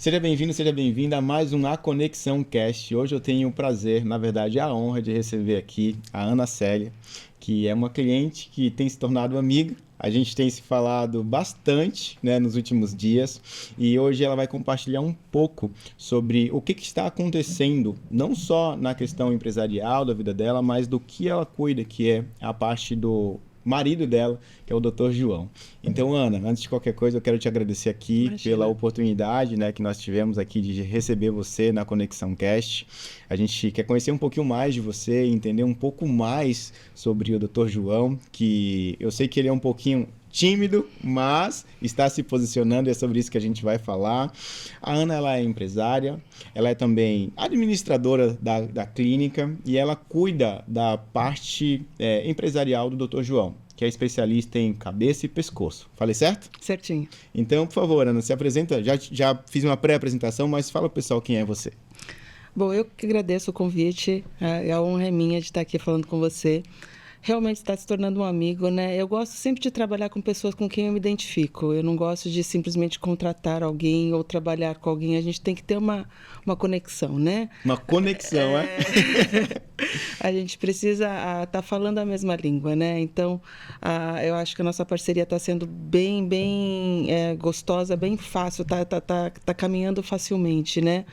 Seja bem-vindo, seja bem-vinda a mais um A Conexão Cast. Hoje eu tenho o prazer, na verdade a honra de receber aqui a Ana Célia, que é uma cliente que tem se tornado amiga. A gente tem se falado bastante, né, nos últimos dias, e hoje ela vai compartilhar um pouco sobre o que está acontecendo, não só na questão empresarial da vida dela, mas do que ela cuida, que é a parte do marido dela, que é o Dr. João. Então, Ana, antes de qualquer coisa, eu quero te agradecer aqui pela oportunidade, né, que nós tivemos aqui de receber você na Conexão Cast. A gente quer conhecer um pouquinho mais de você, entender um pouco mais sobre o Dr. João, que eu sei que ele é um pouquinho tímido, mas está se posicionando e é sobre isso que a gente vai falar. A Ana, ela é empresária, ela é também administradora da clínica e ela cuida da parte empresarial do Dr. João, que é especialista em cabeça e pescoço. Falei certo? Certinho. Então, por favor, Ana, se apresenta. Já fiz uma pré-apresentação, mas fala pro pessoal quem é você. Bom, eu que agradeço o convite, a honra é minha de estar aqui falando com você. Realmente está se tornando um amigo, né? Eu gosto sempre de trabalhar com pessoas com quem eu me identifico. Eu não gosto de simplesmente contratar alguém ou trabalhar com alguém. A gente tem que ter uma conexão, né? Uma conexão, é? A gente precisa estar falando a mesma língua, né? Então, eu acho que a nossa parceria está sendo bem gostosa, bem fácil, tá caminhando facilmente, né?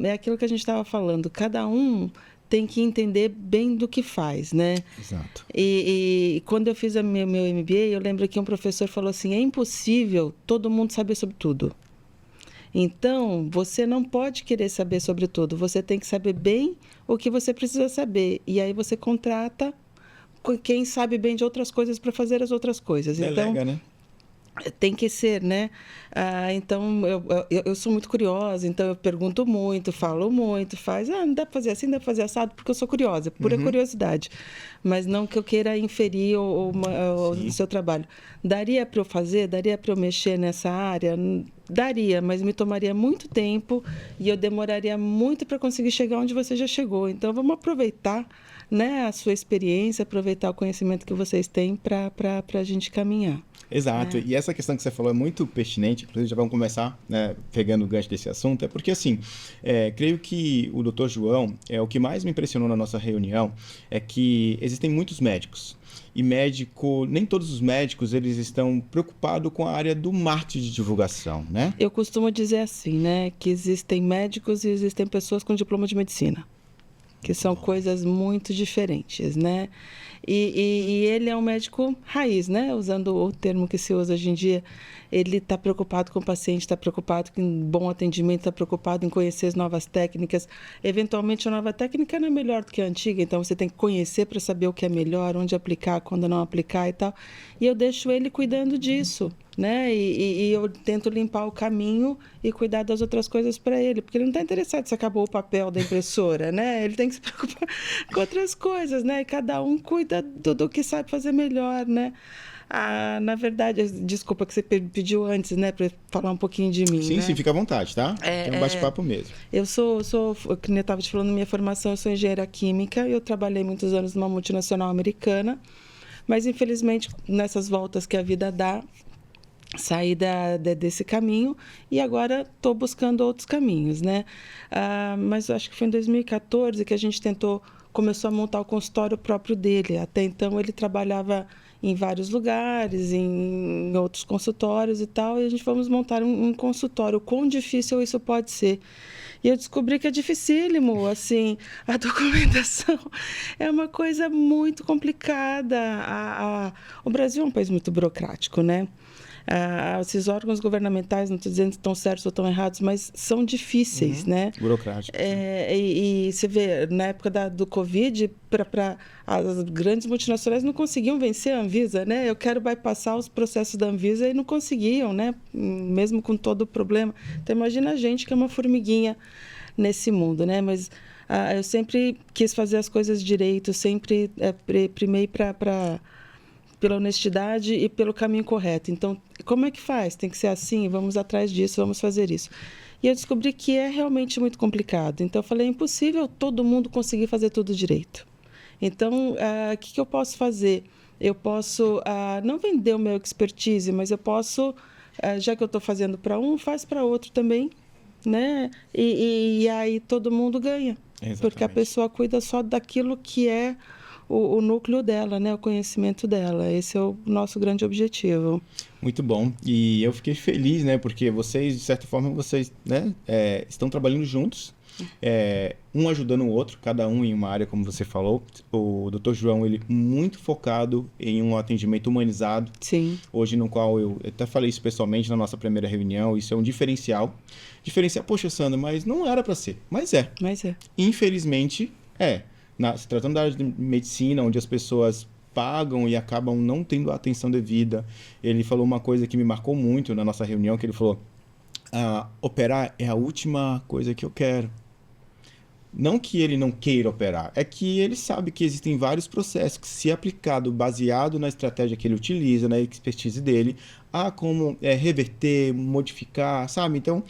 É aquilo que a gente estava falando. Cada um tem que entender bem do que faz, né? Exato. E quando eu fiz meu MBA, eu lembro que um professor falou assim, é impossível todo mundo saber sobre tudo. Então, você não pode querer saber sobre tudo, você tem que saber bem o que você precisa saber. E aí você contrata quem sabe bem de outras coisas para fazer as outras coisas. Delega, então, né? Tem que ser, né? Então, eu sou muito curiosa, então eu pergunto muito, falo muito, não dá para fazer assim, dá para fazer assado, porque eu sou curiosa, pura curiosidade. Mas não que eu queira inferir o seu trabalho. Daria para eu fazer? Daria para eu mexer nessa área? Daria, mas me tomaria muito tempo e eu demoraria muito para conseguir chegar onde você já chegou. Então, vamos aproveitar, né, a sua experiência, aproveitar o conhecimento que vocês têm para a gente caminhar. Exato, e essa questão que você falou é muito pertinente, inclusive já vamos começar, né, pegando o gancho desse assunto, é porque assim, creio que o Dr. João, o que mais me impressionou na nossa reunião é que existem muitos médicos, e nem todos os médicos eles estão preocupados com a área do marketing de divulgação, né? Eu costumo dizer assim, né, que existem médicos e existem pessoas com diploma de medicina, que são coisas muito diferentes, né? E ele é um médico raiz, né? Usando o termo que se usa hoje em dia, ele está preocupado com o paciente, está preocupado com bom atendimento, está preocupado em conhecer as novas técnicas. Eventualmente, a nova técnica não é melhor do que a antiga, então você tem que conhecer para saber o que é melhor, onde aplicar, quando não aplicar e tal. E eu deixo ele cuidando disso, né? E eu tento limpar o caminho e cuidar das outras coisas para ele, porque ele não está interessado se acabou o papel da impressora, né? Ele tem que se preocupar com outras coisas, né? E cada um cuida do que sabe fazer melhor, né? Na verdade, desculpa que você pediu antes, né, para falar um pouquinho de mim. Sim, né? Sim, fica à vontade, tá? É um bate-papo mesmo. Eu sou, como eu estava te falando, minha formação, eu sou engenheira química, eu trabalhei muitos anos numa multinacional americana, mas infelizmente nessas voltas que a vida dá, saí desse caminho e agora estou buscando outros caminhos, né? Mas eu acho que foi em 2014 que a gente começou a montar o consultório próprio dele. Até então ele trabalhava em vários lugares, em outros consultórios e tal, e a gente fomos montar um consultório. Quão difícil isso pode ser? E eu descobri que é dificílimo, assim, a documentação é uma coisa muito complicada. O Brasil é um país muito burocrático, né? Esses órgãos governamentais, não estou dizendo se estão certos ou estão errados, mas são difíceis, né? Burocráticos. E você vê, na época do Covid, as grandes multinacionais não conseguiam vencer a Anvisa, né? Eu quero bypassar os processos da Anvisa e não conseguiam, né? Mesmo com todo o problema. Então, imagina a gente que é uma formiguinha nesse mundo, né? Mas eu sempre quis fazer as coisas direito, sempre primei pela honestidade e pelo caminho correto. Então, como é que faz? Tem que ser assim, vamos atrás disso, vamos fazer isso. E eu descobri que é realmente muito complicado. Então, eu falei, é impossível todo mundo conseguir fazer tudo direito. Então, o que eu posso fazer? Eu posso não vender o meu expertise, mas eu posso já que eu estou fazendo para um, faz para outro também, né? E aí todo mundo ganha. Exatamente. Porque a pessoa cuida só daquilo que é o núcleo dela, né? O conhecimento dela. Esse é o nosso grande objetivo. Muito bom. E eu fiquei feliz, né? Porque vocês, de certa forma, vocês, né, estão trabalhando juntos, um ajudando o outro, cada um em uma área, como você falou. O Dr. João, ele muito focado em um atendimento humanizado. Sim. Hoje, no qual eu até falei isso pessoalmente na nossa primeira reunião, isso é um diferencial. Diferencial, poxa, Sandra, mas não era para ser. Mas é. Mas é. Infelizmente, se tratando da área de medicina, onde as pessoas pagam e acabam não tendo a atenção devida. Ele falou uma coisa que me marcou muito na nossa reunião, que ele falou: operar é a última coisa que eu quero. Não que ele não queira operar, é que ele sabe que existem vários processos que, se aplicado baseado na estratégia que ele utiliza, na expertise dele, há como reverter, modificar, sabe? Então,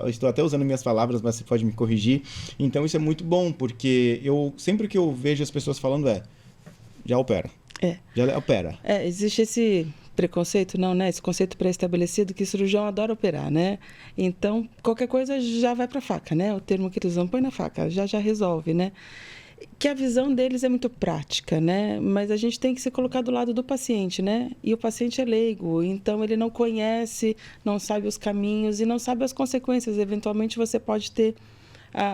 estou até usando minhas palavras, mas você pode me corrigir. Então, isso é muito bom, porque sempre que eu vejo as pessoas falando já opera. Já opera. Existe esse preconceito, não, né? Esse conceito pré-estabelecido que o cirurgião adora operar, né? Então, qualquer coisa já vai para a faca, né? O termo que eles usam, põe na faca, já resolve, né? Que a visão deles é muito prática, né? Mas a gente tem que se colocar do lado do paciente, né? E o paciente é leigo, então ele não conhece, não sabe os caminhos e não sabe as consequências. Eventualmente você pode ter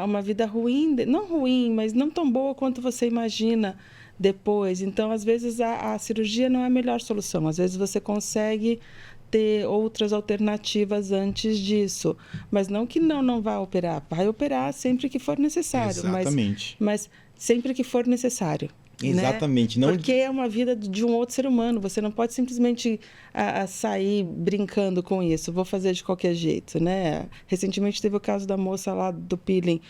uma vida ruim, não ruim, mas não tão boa quanto você imagina depois. Então, às vezes, a cirurgia não é a melhor solução. Às vezes você consegue ter outras alternativas antes disso. Mas não que não vá operar. Vai operar sempre que for necessário. Exatamente. Mas sempre que for necessário. Exatamente. Né? Porque é uma vida de um outro ser humano. Você não pode simplesmente sair brincando com isso. Vou fazer de qualquer jeito, né? Recentemente teve o caso da moça lá do peeling.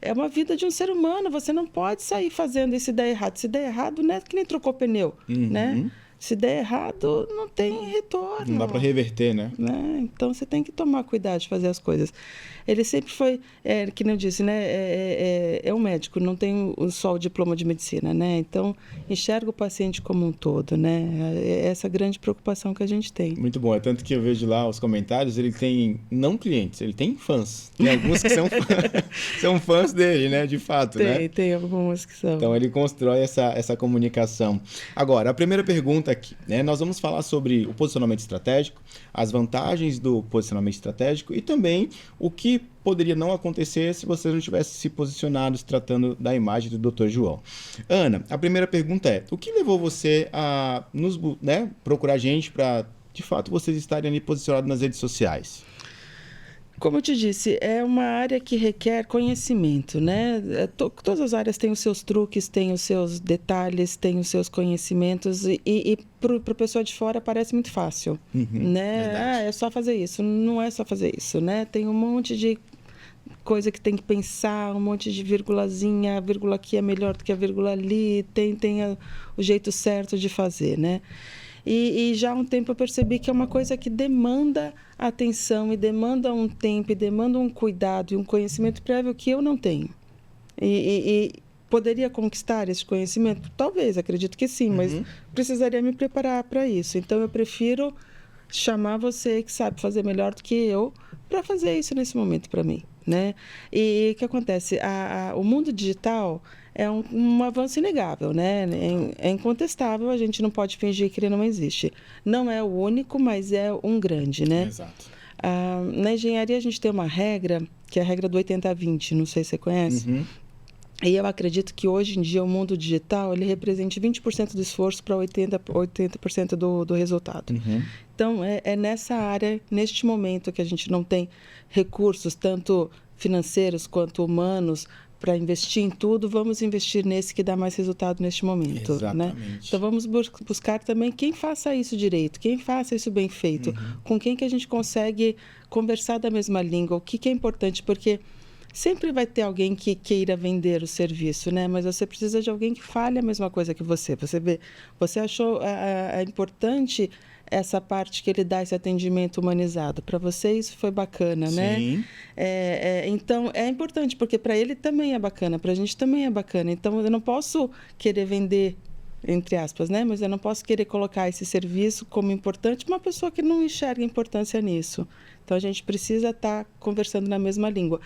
É uma vida de um ser humano. Você não pode sair fazendo isso se der errado. Se der errado, não é que nem trocou pneu, né? Se der errado, não tem retorno. Não dá para reverter, né? Então, você tem que tomar cuidado de fazer as coisas. Ele sempre foi, que nem eu disse, né? É um médico, não tem só o diploma de medicina, né? Então, enxerga o paciente como um todo, né? É essa grande preocupação que a gente tem. Muito bom. É tanto que eu vejo lá os comentários, ele tem, não clientes, ele tem fãs. Tem alguns que são fãs dele, né? De fato, né? Tem algumas que são. Então, ele constrói essa comunicação. Agora, a primeira pergunta aqui, né? Nós vamos falar sobre o posicionamento estratégico, as vantagens do posicionamento estratégico e também o que poderia não acontecer se você não tivesse se posicionado se tratando da imagem do Dr. João. Ana, a primeira pergunta é: o que levou você a procurar a gente para, de fato, vocês estarem ali posicionados nas redes sociais? Como eu te disse, é uma área que requer conhecimento, né? Todas as áreas têm os seus truques, têm os seus detalhes, têm os seus conhecimentos e para a pessoa de fora parece muito fácil, né? É só fazer isso. Não é só fazer isso, né? Tem um monte de coisa que tem que pensar, um monte de vírgulazinha, a vírgula aqui é melhor do que a vírgula ali, tem o jeito certo de fazer, né? E já há um tempo eu percebi que é uma coisa que demanda atenção e demanda um tempo, e demanda um cuidado e um conhecimento prévio que eu não tenho. E poderia conquistar esse conhecimento? Talvez, acredito que sim, mas precisaria me preparar para isso. Então, eu prefiro chamar você que sabe fazer melhor do que eu para fazer isso nesse momento para mim, né? E o que acontece? O mundo digital é um avanço inegável, né? É incontestável, a gente não pode fingir que ele não existe. Não é o único, mas é um grande, né? Exato. Na engenharia, a gente tem uma regra, que é a regra do 80-20, não sei se você conhece. E eu acredito que hoje em dia o mundo digital ele representa 20% do esforço para 80% do resultado. Então, é nessa área, neste momento, que a gente não tem recursos, tanto financeiros quanto humanos, para investir em tudo, vamos investir nesse que dá mais resultado neste momento. Exatamente. Né? Então, vamos buscar também quem faça isso direito, quem faça isso bem feito, com quem que a gente consegue conversar da mesma língua, o que é importante, porque sempre vai ter alguém que queira vender o serviço, né? Mas você precisa de alguém que fale a mesma coisa que você. Você achou importante essa parte que ele dá esse atendimento humanizado. Para você isso foi bacana, né? Sim. Então, é importante, porque para ele também é bacana, para a gente também é bacana. Então, eu não posso querer vender entre aspas, né? Mas eu não posso querer colocar esse serviço como importante uma pessoa que não enxerga importância nisso. Então, a gente precisa estar conversando na mesma língua.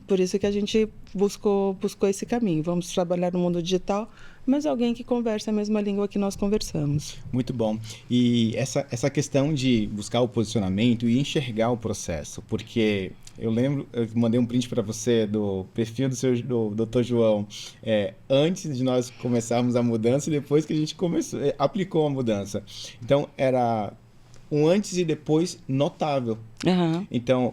Por isso que a gente buscou esse caminho. Vamos trabalhar no mundo digital, mas alguém que conversa a mesma língua que nós conversamos. Muito bom. E essa questão de buscar o posicionamento e enxergar o processo, porque eu lembro, eu mandei um print para você do perfil do Dr. João, antes de nós começarmos a mudança e depois que a gente aplicou a mudança. Então, era um antes e depois notável. Uhum. Então,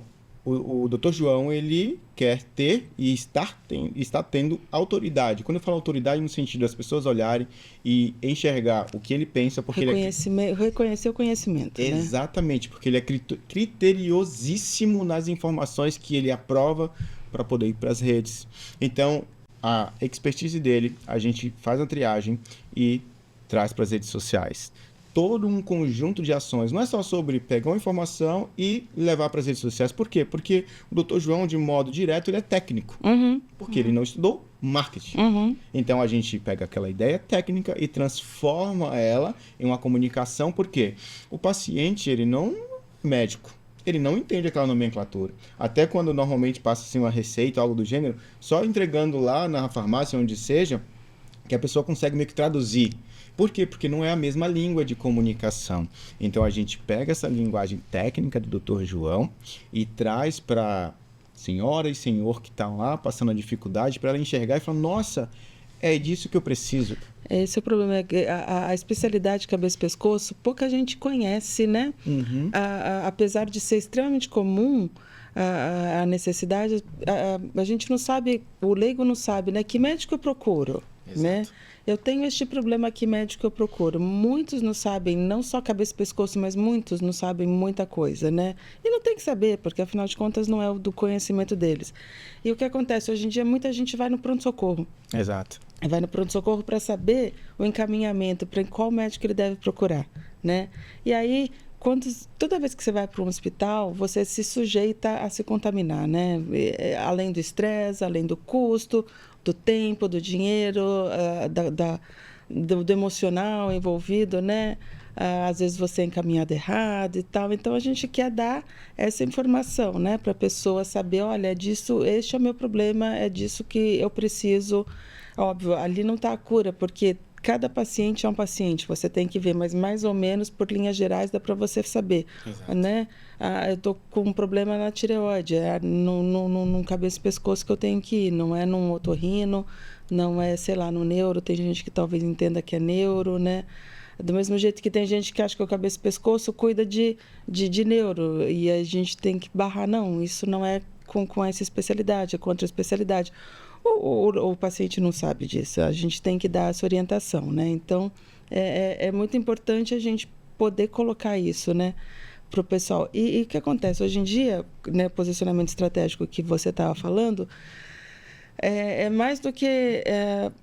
o Dr. João, ele quer ter e está tendo autoridade. Quando eu falo autoridade, no sentido das pessoas olharem e enxergar o que ele pensa, porque reconhecer o conhecimento. Exatamente, né? Porque ele é criteriosíssimo nas informações que ele aprova para poder ir para as redes. Então, a expertise dele, a gente faz a triagem e traz para as redes sociais. Todo um conjunto de ações. Não é só sobre pegar uma informação e levar para as redes sociais. Por quê? Porque o Dr. João, de modo direto, ele é técnico. Porque ele não estudou marketing. Então, a gente pega aquela ideia técnica e transforma ela em uma comunicação. Por quê? O paciente, ele não é médico. Ele não entende aquela nomenclatura. Até quando normalmente passa assim, uma receita, algo do gênero, só entregando lá na farmácia, onde seja, que a pessoa consegue meio que traduzir. Por quê? Porque não é a mesma língua de comunicação. Então, a gente pega essa linguagem técnica do Dr. João e traz para senhora e senhor que estão lá passando a dificuldade para ela enxergar e falar, nossa, é disso que eu preciso. Esse é o problema. A especialidade de cabeça e pescoço, pouca gente conhece, né? Apesar de ser extremamente comum, a necessidade, a gente não sabe, o leigo não sabe, né? Que médico eu procuro, né? Eu tenho este problema, que médico eu procuro. Muitos não sabem, não só cabeça e pescoço, mas muitos não sabem muita coisa, né? E não tem que saber, porque afinal de contas não é do conhecimento deles. E o que acontece? Hoje em dia, muita gente vai no pronto-socorro. Exato. Vai no pronto-socorro para saber o encaminhamento, para qual médico ele deve procurar, né? E aí, toda vez que você vai para um hospital, você se sujeita a se contaminar, né? Além do estresse, além do custo, do tempo, do dinheiro, do emocional envolvido, né? Às vezes você é encaminhado errado e tal. Então, a gente quer dar essa informação, né? Para a pessoa saber, olha, este é o meu problema, é disso que eu preciso. Óbvio, ali não está a cura, porque cada paciente é um paciente, você tem que ver, mas mais ou menos, por linhas gerais, dá para você saber. Exato. Né? Eu estou com um problema na tireoide, num cabeça e pescoço que eu tenho que ir, não é num otorrino, não é, sei lá, no neuro, tem gente que talvez entenda que é neuro, né? Do mesmo jeito que tem gente que acha que o cabeça e pescoço cuida de neuro, e a gente tem que barrar, não, isso não é com essa especialidade, é com outra especialidade. O paciente não sabe disso, a gente tem que dar essa orientação, né? Então, é muito importante a gente poder colocar isso, né, para o pessoal. E o que acontece? Hoje em dia, né, posicionamento estratégico que você estava falando, é mais do que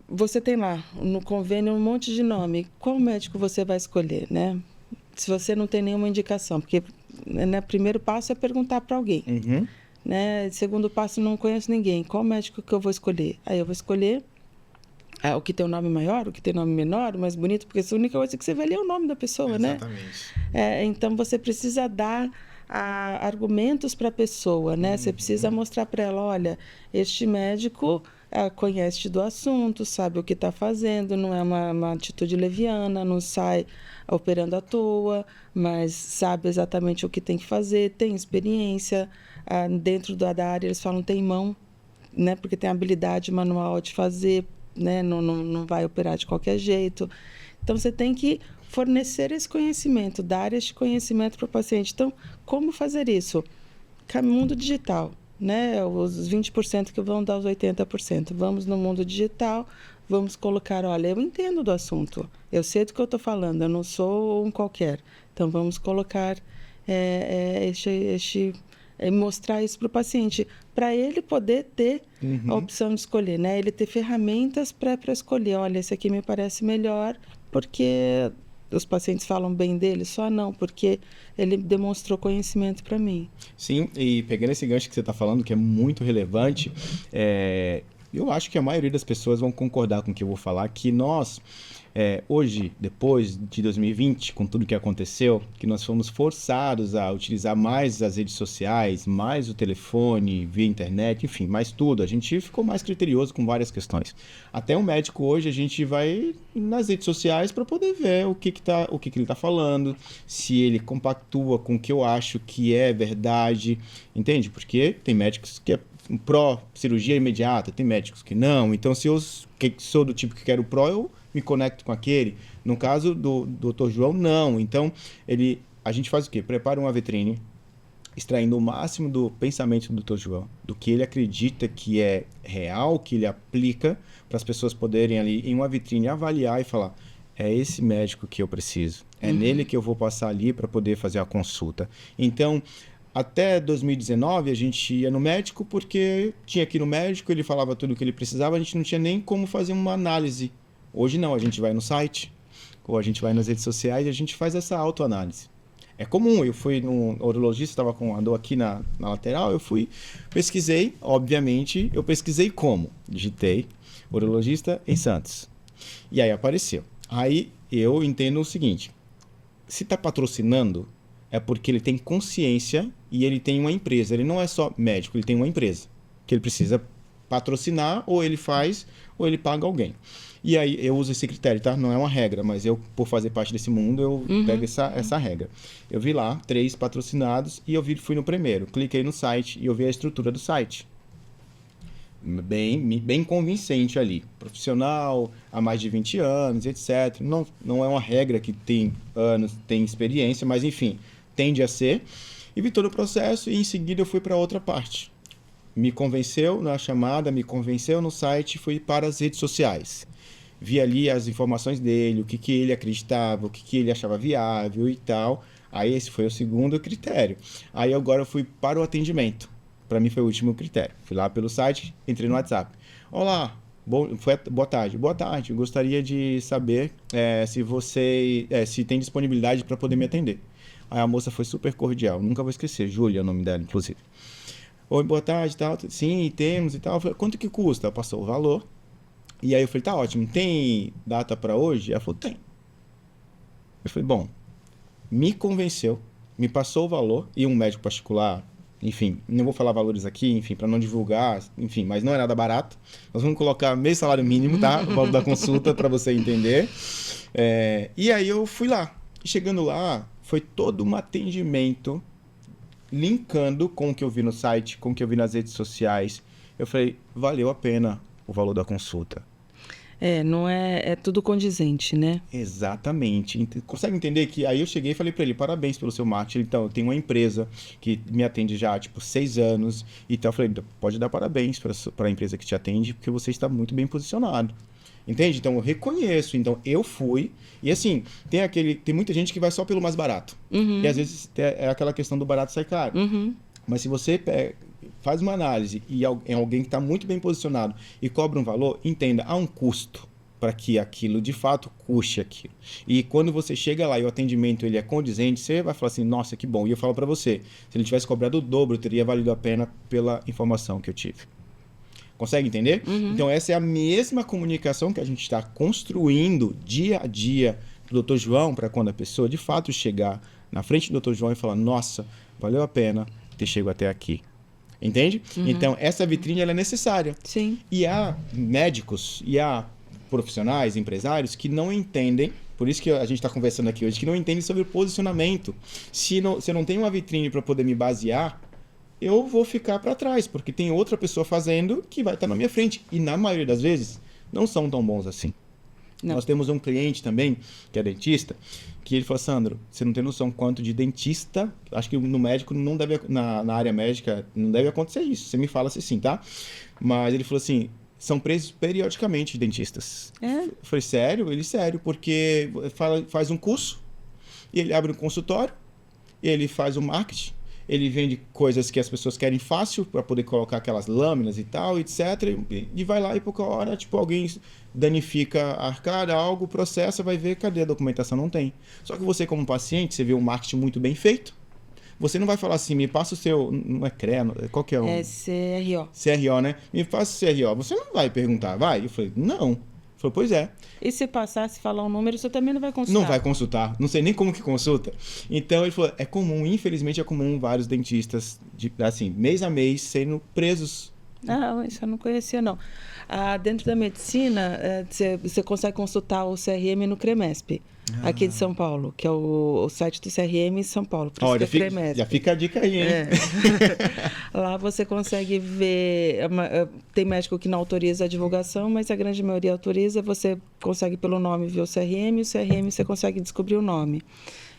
você tem lá no convênio um monte de nome. Qual médico você vai escolher, né? Se você não tem nenhuma indicação, porque né, primeiro passo é perguntar para alguém. Né? Segundo passo, não conheço ninguém. Qual médico que eu vou escolher? Aí eu vou escolher o que tem o nome maior, o que tem o nome menor, o mais bonito, porque a única coisa que você vê ali é o nome da pessoa, exatamente, né? Então, você precisa dar argumentos para a pessoa, né? Você precisa mostrar para ela, olha, este médico conhece do assunto, sabe o que está fazendo, não é uma atitude leviana, não sai operando à toa, mas sabe exatamente o que tem que fazer, tem experiência. Dentro da área, eles falam tem mão, né? Porque tem habilidade manual de fazer, né? Não vai operar de qualquer jeito. Então, você tem que fornecer esse conhecimento, dar este conhecimento para o paciente. Então, como fazer isso? Mundo digital, né? Os 20% que vão dar os 80%. Vamos no mundo digital, vamos colocar, olha, eu entendo do assunto, eu sei do que eu estou falando, eu não sou um qualquer. Então, vamos colocar mostrar isso para o paciente, para ele poder ter a opção de escolher, né? Ele ter ferramentas para escolher. Olha, esse aqui me parece melhor, porque os pacientes falam bem dele, só não, porque ele demonstrou conhecimento para mim. Sim, e pegando esse gancho que você está falando, que é muito relevante, eu acho que a maioria das pessoas vão concordar com o que eu vou falar, que nós Hoje, depois de 2020, com tudo que aconteceu, que nós fomos forçados a utilizar mais as redes sociais, mais o telefone, via internet, enfim, mais tudo. A gente ficou mais criterioso com várias questões. Até o médico hoje, a gente vai nas redes sociais para poder ver o que ele está falando, se ele compactua com o que eu acho que é verdade, entende? Porque tem médicos que é pró-cirurgia imediata, tem médicos que não. Então, se eu sou do tipo que quero pró, eu me conecto com aquele. No caso do Dr. João, não. Então, a gente faz o quê? Prepara uma vitrine, extraindo o máximo do pensamento do Dr. João, do que ele acredita que é real, que ele aplica, para as pessoas poderem ali, em uma vitrine, avaliar e falar: é esse médico que eu preciso. É nele que eu vou passar ali para poder fazer a consulta. Então, até 2019, a gente ia no médico porque tinha que ir no médico, ele falava tudo o que ele precisava, a gente não tinha nem como fazer uma análise. Hoje não, a gente vai no site, ou a gente vai nas redes sociais e a gente faz essa autoanálise. É comum, eu fui no urologista, estava com a dor aqui na lateral, eu fui, pesquisei, obviamente, eu pesquisei como? Digitei urologista em Santos. E aí apareceu. Aí eu entendo o seguinte: se está patrocinando, é porque ele tem consciência e ele tem uma empresa. Ele não é só médico, ele tem uma empresa que ele precisa patrocinar, ou ele faz, ou ele paga alguém. E aí eu uso esse critério, tá? Não é uma regra, mas eu, por fazer parte desse mundo, eu pego essa regra. Eu vi lá 3 patrocinados e fui no primeiro. Cliquei no site e eu vi a estrutura do site. Bem convincente ali. Profissional, há mais de 20 anos, etc. Não é uma regra que tem anos, tem experiência, mas enfim, tende a ser. E vi todo o processo e em seguida eu fui para outra parte. Me convenceu na chamada, me convenceu no site, fui para as redes sociais. Vi ali as informações dele, o que ele acreditava, o que ele achava viável e tal. Aí esse foi o segundo critério. Aí agora eu fui para o atendimento. Para mim foi o último critério. Fui lá pelo site, entrei no WhatsApp. Olá, boa tarde. Boa tarde, eu gostaria de saber se tem disponibilidade para poder me atender. Aí a moça foi super cordial, nunca vou esquecer, Júlia é o nome dela, inclusive. Oi, boa tarde, tal. Sim, temos e tal. Eu falei: quanto que custa? Ela passou o valor. E aí eu falei: tá ótimo, tem data para hoje? Ela falou: tem. Eu falei: bom, me convenceu, me passou o valor, e um médico particular, enfim, não vou falar valores aqui, enfim, para não divulgar, enfim, mas não é nada barato. Nós vamos colocar meio salário mínimo, tá? O valor da consulta, para você entender. E aí eu fui lá. E chegando lá, foi todo um atendimento, linkando com o que eu vi no site, com o que eu vi nas redes sociais. Eu falei: valeu a pena o valor da consulta. Não é tudo condizente, né? Exatamente. Consegue entender que aí eu cheguei e falei para ele: parabéns pelo seu marketing. Então, eu tenho uma empresa que me atende já há 6 anos. Então, eu falei: pode dar parabéns para a empresa que te atende, porque você está muito bem posicionado. Entende? Então, eu reconheço. Então, eu fui. E assim, tem muita gente que vai só pelo mais barato. E às vezes é aquela questão do barato sai caro. Mas se você faz uma análise e é alguém que está muito bem posicionado e cobra um valor, entenda, há um custo para que aquilo de fato custe aquilo. E quando você chega lá e o atendimento ele é condizente, você vai falar assim: nossa, que bom. E eu falo para você, se ele tivesse cobrado o dobro, teria valido a pena pela informação que eu tive. Consegue entender? Então essa é a mesma comunicação que a gente está construindo dia a dia do Dr. João, para quando a pessoa de fato chegar na frente do Dr. João e falar: nossa, valeu a pena ter chegado até aqui. Entende? Então, essa vitrine ela é necessária. Sim. E há médicos, e há profissionais, empresários que não entendem, por isso que a gente está conversando aqui hoje, que não entendem sobre posicionamento. Se eu não tenho uma vitrine para poder me basear, eu vou ficar para trás, porque tem outra pessoa fazendo que vai estar na minha frente. E na maioria das vezes, não são tão bons assim. Não. Nós temos um cliente também, que é dentista, que ele falou: Sandro, você não tem noção quanto de dentista, acho que no médico não deve, na área médica não deve acontecer isso, você me fala se sim, tá? Mas ele falou assim: são presos periodicamente dentistas. Eu falei: sério? Ele: sério, porque faz um curso, e ele abre um consultório, ele faz o marketing, ele vende coisas que as pessoas querem fácil para poder colocar aquelas lâminas e tal, etc. E vai lá e pouca hora, alguém danifica a arcada, algo, processa, vai ver, cadê a documentação? Não tem. Só que você, como paciente, você vê um marketing muito bem feito, você não vai falar assim: me passa o seu... Não é CREA, qual que é o... É CRO. CRO, né? Me passa o CRO. Você não vai perguntar, vai? Eu falei: não. Eu Falou, pois é. E se passar, se falar um número, você também não vai consultar? Não vai consultar. Não sei nem como que consulta. Então, ele falou, é comum, infelizmente é comum vários dentistas, assim, mês a mês, sendo presos. Não, isso eu não conhecia, não. Dentro da medicina, você consegue consultar o CRM no CREMESP, aqui de São Paulo, que é o site do CRM em São Paulo, por isso que é CREMESP. Já fica a dica aí, hein? Lá você consegue ver, tem médico que não autoriza a divulgação, mas a grande maioria autoriza, você consegue pelo nome ver o CRM você consegue descobrir o nome.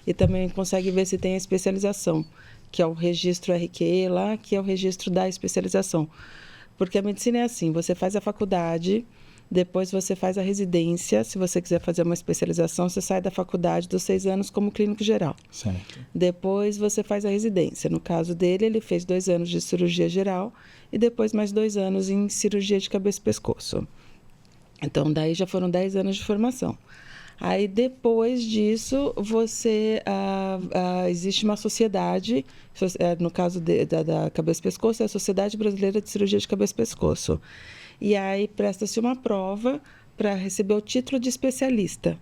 E também consegue ver se tem a especialização, que é o registro RQE lá, que é o registro da especialização. Porque a medicina é assim, você faz a faculdade, depois você faz a residência, se você quiser fazer uma especialização, você sai da faculdade dos 6 anos como clínico geral. Certo. Depois você faz a residência. No caso dele, ele fez 2 anos de cirurgia geral e depois mais 2 anos em cirurgia de cabeça e pescoço. Então, daí já foram 10 anos de formação. Aí, depois disso, existe uma sociedade, no caso da cabeça e pescoço, é a Sociedade Brasileira de Cirurgia de Cabeça e Pescoço. E aí, presta-se uma prova para receber o título de especialista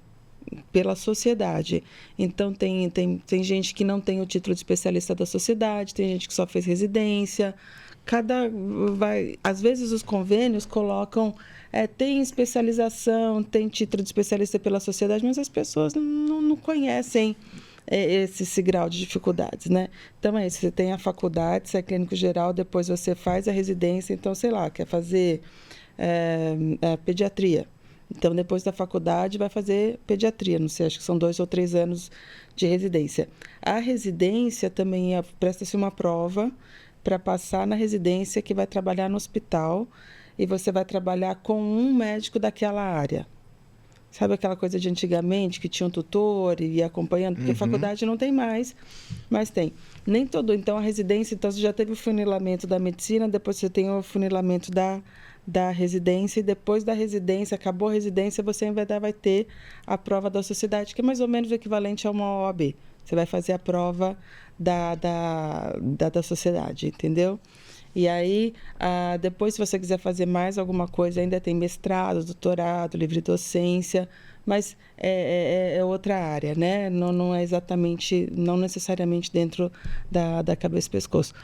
pela sociedade. Então, tem gente que não tem o título de especialista da sociedade, tem gente que só fez residência. Às vezes, os convênios colocam... tem especialização, tem título de especialista pela sociedade, mas as pessoas não conhecem esse grau de dificuldades, né? Então, você tem a faculdade, você é clínico geral, depois você faz a residência, então, sei lá, quer fazer pediatria. Então, depois da faculdade, vai fazer pediatria, não sei, acho que são 2 ou 3 anos de residência. A residência também presta-se uma prova para passar na residência que vai trabalhar no hospital, e você vai trabalhar com um médico daquela área. Sabe aquela coisa de antigamente, que tinha um tutor e ia acompanhando? Porque faculdade não tem mais, mas tem. Nem todo. Então, a residência, então, você já teve o funilamento da medicina, depois você tem o funilamento da residência, e depois da residência, acabou a residência, você ainda vai ter a prova da sociedade, que é mais ou menos o equivalente a uma OAB. Você vai fazer a prova da sociedade, entendeu? E aí, depois, se você quiser fazer mais alguma coisa, ainda tem mestrado, doutorado, livre docência, mas é outra área, né? Não é exatamente, não necessariamente dentro da cabeça e pescoço.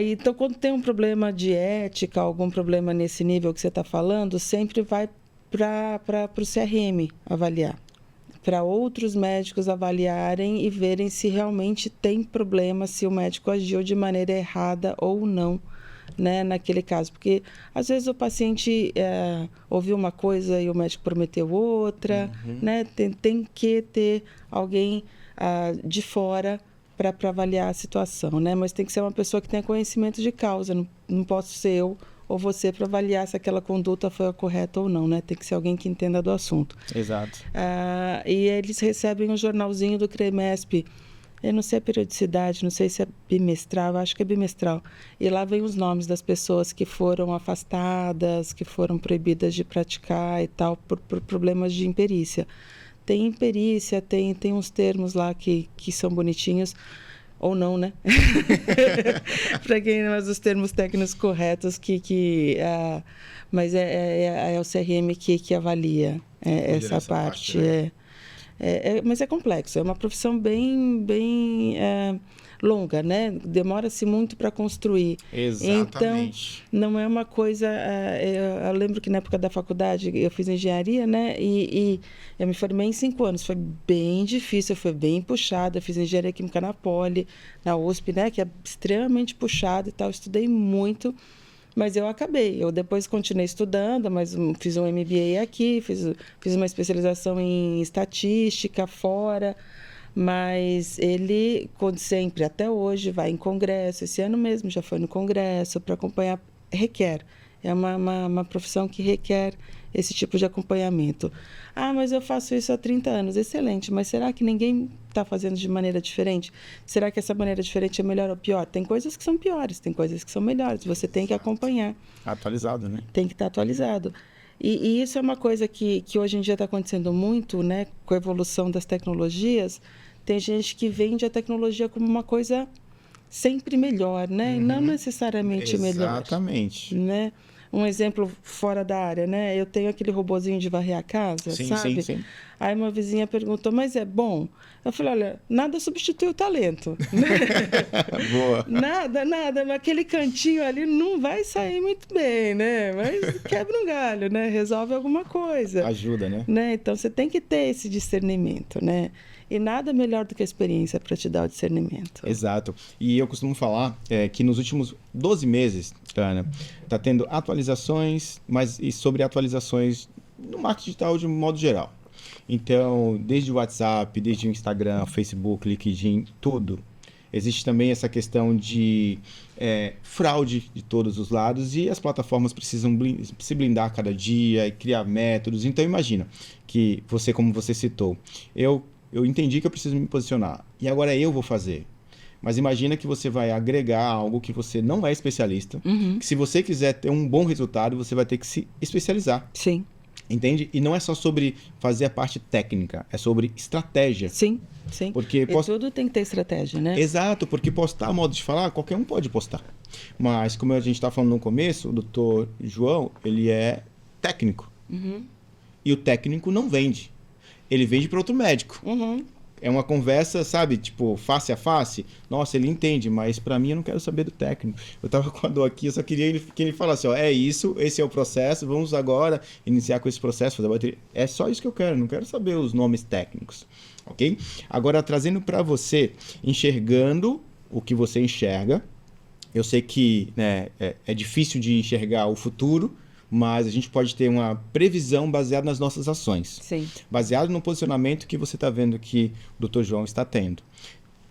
Então, quando tem um problema de ética, algum problema nesse nível que você está falando, sempre vai para o CRM avaliar, para outros médicos avaliarem e verem se realmente tem problema, se o médico agiu de maneira errada ou não, né, naquele caso. Porque, às vezes, o paciente ouviu uma coisa e o médico prometeu outra, né? Tem que ter alguém de fora para avaliar a situação, né? Mas tem que ser uma pessoa que tenha conhecimento de causa, não posso ser eu ou você para avaliar se aquela conduta foi a correta ou não, né? Tem que ser alguém que entenda do assunto. Exato. E eles recebem um jornalzinho do CREMESP, eu não sei a periodicidade, não sei se é bimestral, acho que é bimestral. E lá vem os nomes das pessoas que foram afastadas, que foram proibidas de praticar e tal, por problemas de imperícia. Tem imperícia, tem uns termos lá que são bonitinhos, ou não, né? Para quem não é os termos técnicos corretos, mas é o CRM que avalia essa parte. Né? Mas é complexo, é uma profissão bem longa, né? Demora-se muito para construir. Exatamente. Então, não é uma coisa... eu lembro que na época da faculdade eu fiz engenharia, né? E eu me formei em 5 anos. Foi bem difícil, foi bem puxado. Eu fiz engenharia química na Poli, na USP, né? Que é extremamente puxado e tal. Estudei muito, mas eu acabei. Eu depois continuei estudando, mas fiz um MBA aqui, fiz uma especialização em estatística fora. Mas ele, como sempre, até hoje, vai em congresso. Esse ano mesmo já foi no congresso para acompanhar. Requer. É uma profissão que requer esse tipo de acompanhamento. Mas eu faço isso há 30 anos. Excelente, mas será que ninguém está fazendo de maneira diferente? Será que essa maneira diferente é melhor ou pior? Tem coisas que são piores, tem coisas que são melhores. Você tem que acompanhar. Atualizado, né? Tem que estar atualizado. E isso é uma coisa que hoje em dia está acontecendo muito, né? Com a evolução das tecnologias. Tem gente que vende a tecnologia como uma coisa sempre melhor, né? E não necessariamente melhor. Exatamente. Né? um exemplo fora da área, né? Eu tenho aquele robozinho de varrer a casa, Sim, sabe? sim. Aí uma vizinha perguntou, mas é bom? Eu falei, olha, nada substitui o talento. Boa. Nada, mas aquele cantinho ali não vai sair muito bem, né? Mas quebra um galho, né? Resolve alguma coisa. Ajuda, né? Então, você tem que ter esse discernimento, né? E nada melhor do que a experiência para te dar o discernimento. Exato. E eu costumo falar que nos últimos 12 meses, Ana, está tendo atualizações, e sobre atualizações no marketing digital de um modo geral. Então, desde o WhatsApp, desde o Instagram, Facebook, LinkedIn, tudo. Existe também essa questão de fraude de todos os lados e as plataformas precisam se blindar a cada dia e criar métodos. Então, imagina que você, como você citou, eu entendi que eu preciso me posicionar e agora eu vou fazer. Mas imagina que você vai agregar algo que você não é especialista, que se você quiser ter um bom resultado, você vai ter que se especializar. Sim. Entende? E não é só sobre fazer a parte técnica, é sobre estratégia. Sim. Porque tudo tem que ter estratégia, né? Exato, porque postar, modo de falar, qualquer um pode postar. Mas, como a gente está falando no começo, o doutor João, ele é técnico. E o técnico não vende. Ele vende para outro médico. É uma conversa, sabe, tipo, face a face. Nossa, ele entende, mas para mim eu não quero saber do técnico. Eu tava com a dor aqui, eu só queria que ele falasse, ó, é isso, esse é o processo, vamos agora iniciar com esse processo, fazer a bateria. É só isso que eu quero, não quero saber os nomes técnicos, ok? Agora, trazendo para você, enxergando o que você enxerga. Eu sei que, né, é difícil de enxergar o futuro, mas a gente pode ter uma previsão baseada nas nossas ações. Sim. Baseado no posicionamento que você está vendo que o Dr. João está tendo.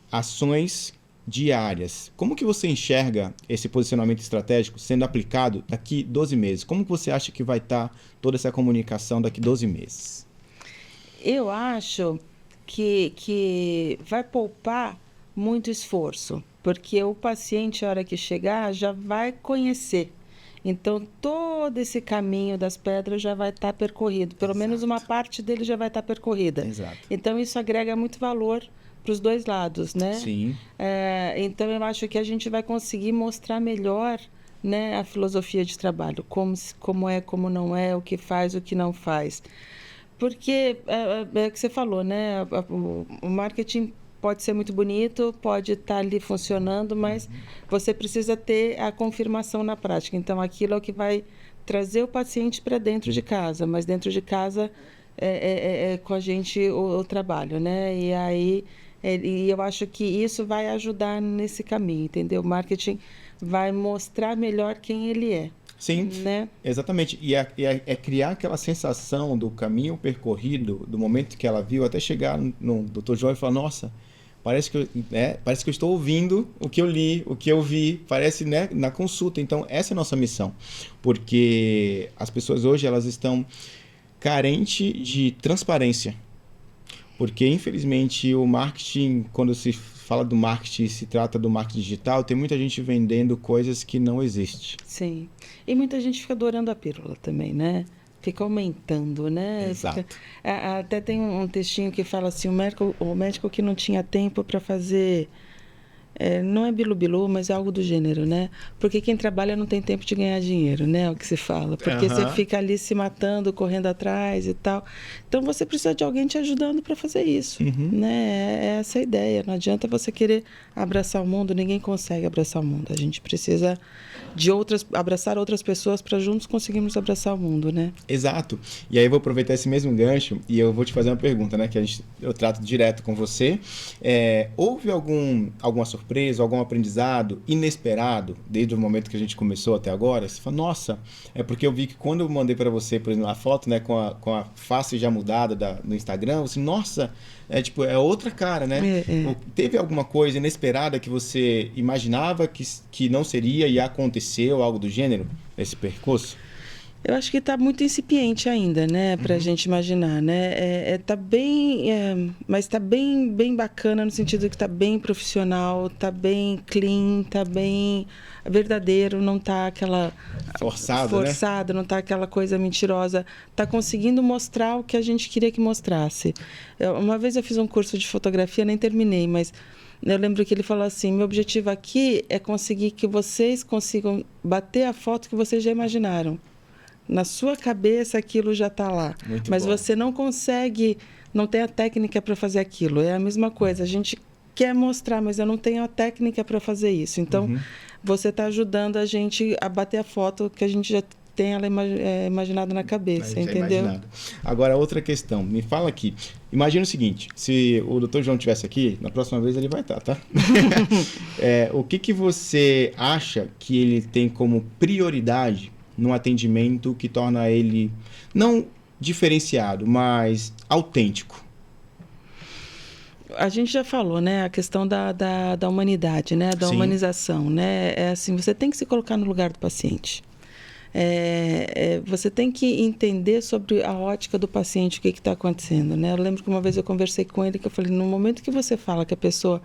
Ações diárias. Como que você enxerga esse posicionamento estratégico sendo aplicado daqui 12 meses? Como que você acha que vai estar toda essa comunicação daqui 12 meses? Eu acho que vai poupar muito esforço, porque o paciente, a hora que chegar, já vai conhecer. Então, todo esse caminho das pedras já vai estar percorrido. Pelo menos uma parte dele já vai estar percorrida. Exato. Então, isso agrega muito valor para os dois lados, né? Sim. Então, eu acho que a gente vai conseguir mostrar melhor, né, a filosofia de trabalho. Como é, como não é, o que faz, o que não faz. Porque, é o que você falou, né? O marketing pode ser muito bonito, pode estar ali funcionando, mas você precisa ter a confirmação na prática. Então, aquilo é o que vai trazer o paciente para dentro de casa, mas dentro de casa é com a gente o trabalho, né? E aí, e eu acho que isso vai ajudar nesse caminho, entendeu? O marketing vai mostrar melhor quem ele é. Sim, né? Exatamente. E é criar aquela sensação do caminho percorrido, do momento que ela viu, até chegar no Dr. João e falar, nossa, parece que eu estou ouvindo o que eu li, o que eu vi, parece, né, na consulta. Então, essa é a nossa missão. Porque as pessoas hoje elas estão carentes de transparência. Porque, infelizmente, o marketing, quando se fala do marketing, se trata do marketing digital, tem muita gente vendendo coisas que não existem. Sim. E muita gente fica adorando a pílula também, né? Fica aumentando, né? Exato. Até tem um textinho que fala assim, o médico que não tinha tempo para fazer... não é bilu-bilu, mas é algo do gênero, né? Porque quem trabalha não tem tempo de ganhar dinheiro, né? É o que se fala. Porque você fica ali se matando, correndo atrás e tal. Então, você precisa de alguém te ajudando para fazer isso, né? É essa a ideia. Não adianta você querer abraçar o mundo, ninguém consegue abraçar o mundo. A gente precisa de abraçar outras pessoas para juntos conseguirmos abraçar o mundo, né? Exato. E aí eu vou aproveitar esse mesmo gancho e eu vou te fazer uma pergunta, né? Que eu trato direto com você. Houve alguma surpresa, algum aprendizado inesperado desde o momento que a gente começou até agora? Você fala, nossa, é porque eu vi que quando eu mandei para você, por exemplo, a foto, né, com a face já mudada no Instagram, você, nossa, é outra cara, né? Teve alguma coisa inesperada que você imaginava que não seria e aconteceu, algo do gênero, nesse percurso? Eu acho que está muito incipiente ainda, né, para a gente imaginar, né? Tá bem, mas está bem bacana no sentido que está bem profissional, está bem clean, está bem verdadeiro, não está aquela forçado, né? Não está aquela coisa mentirosa. Está conseguindo mostrar o que a gente queria que mostrasse. Uma vez eu fiz um curso de fotografia, nem terminei, mas Eu lembro que ele falou assim, meu objetivo aqui é conseguir que vocês consigam bater a foto que vocês já imaginaram. Na sua cabeça aquilo já está lá. Muito mas bom. Você não consegue, não tem a técnica para fazer aquilo. É a mesma coisa, a gente quer mostrar, mas eu não tenho a técnica para fazer isso. Então, você está ajudando a gente a bater a foto que a gente já tem ela imaginada na cabeça, entendeu? Agora, outra questão. Me fala aqui. Imagina o seguinte, se o Dr. João estivesse aqui, na próxima vez ele vai estar, tá? O que você acha que ele tem como prioridade no atendimento que torna ele não diferenciado, mas autêntico? A gente já falou, né? A questão da humanidade, né? Da humanização, né? É assim, você tem que se colocar no lugar do paciente. Você tem que entender sobre a ótica do paciente, o que está acontecendo, né? Eu lembro que uma vez eu conversei com ele, que eu falei, no momento que você fala que a pessoa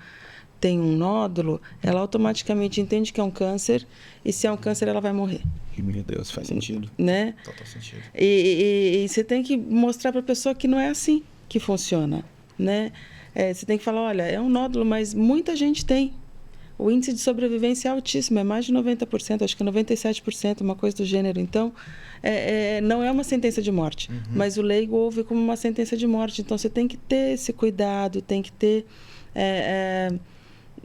tem um nódulo, ela automaticamente entende que é um câncer, e se é um câncer, ela vai morrer. Meu Deus, faz sentido. Né? Total sentido. E você tem que mostrar para a pessoa que não é assim que funciona, né? Você tem que falar, olha, é um nódulo, mas muita gente tem. O índice de sobrevivência é altíssimo, é mais de 90%, acho que 97%, uma coisa do gênero. Então, não é uma sentença de morte, mas o leigo ouve como uma sentença de morte. Então, você tem que ter esse cuidado, tem que ter,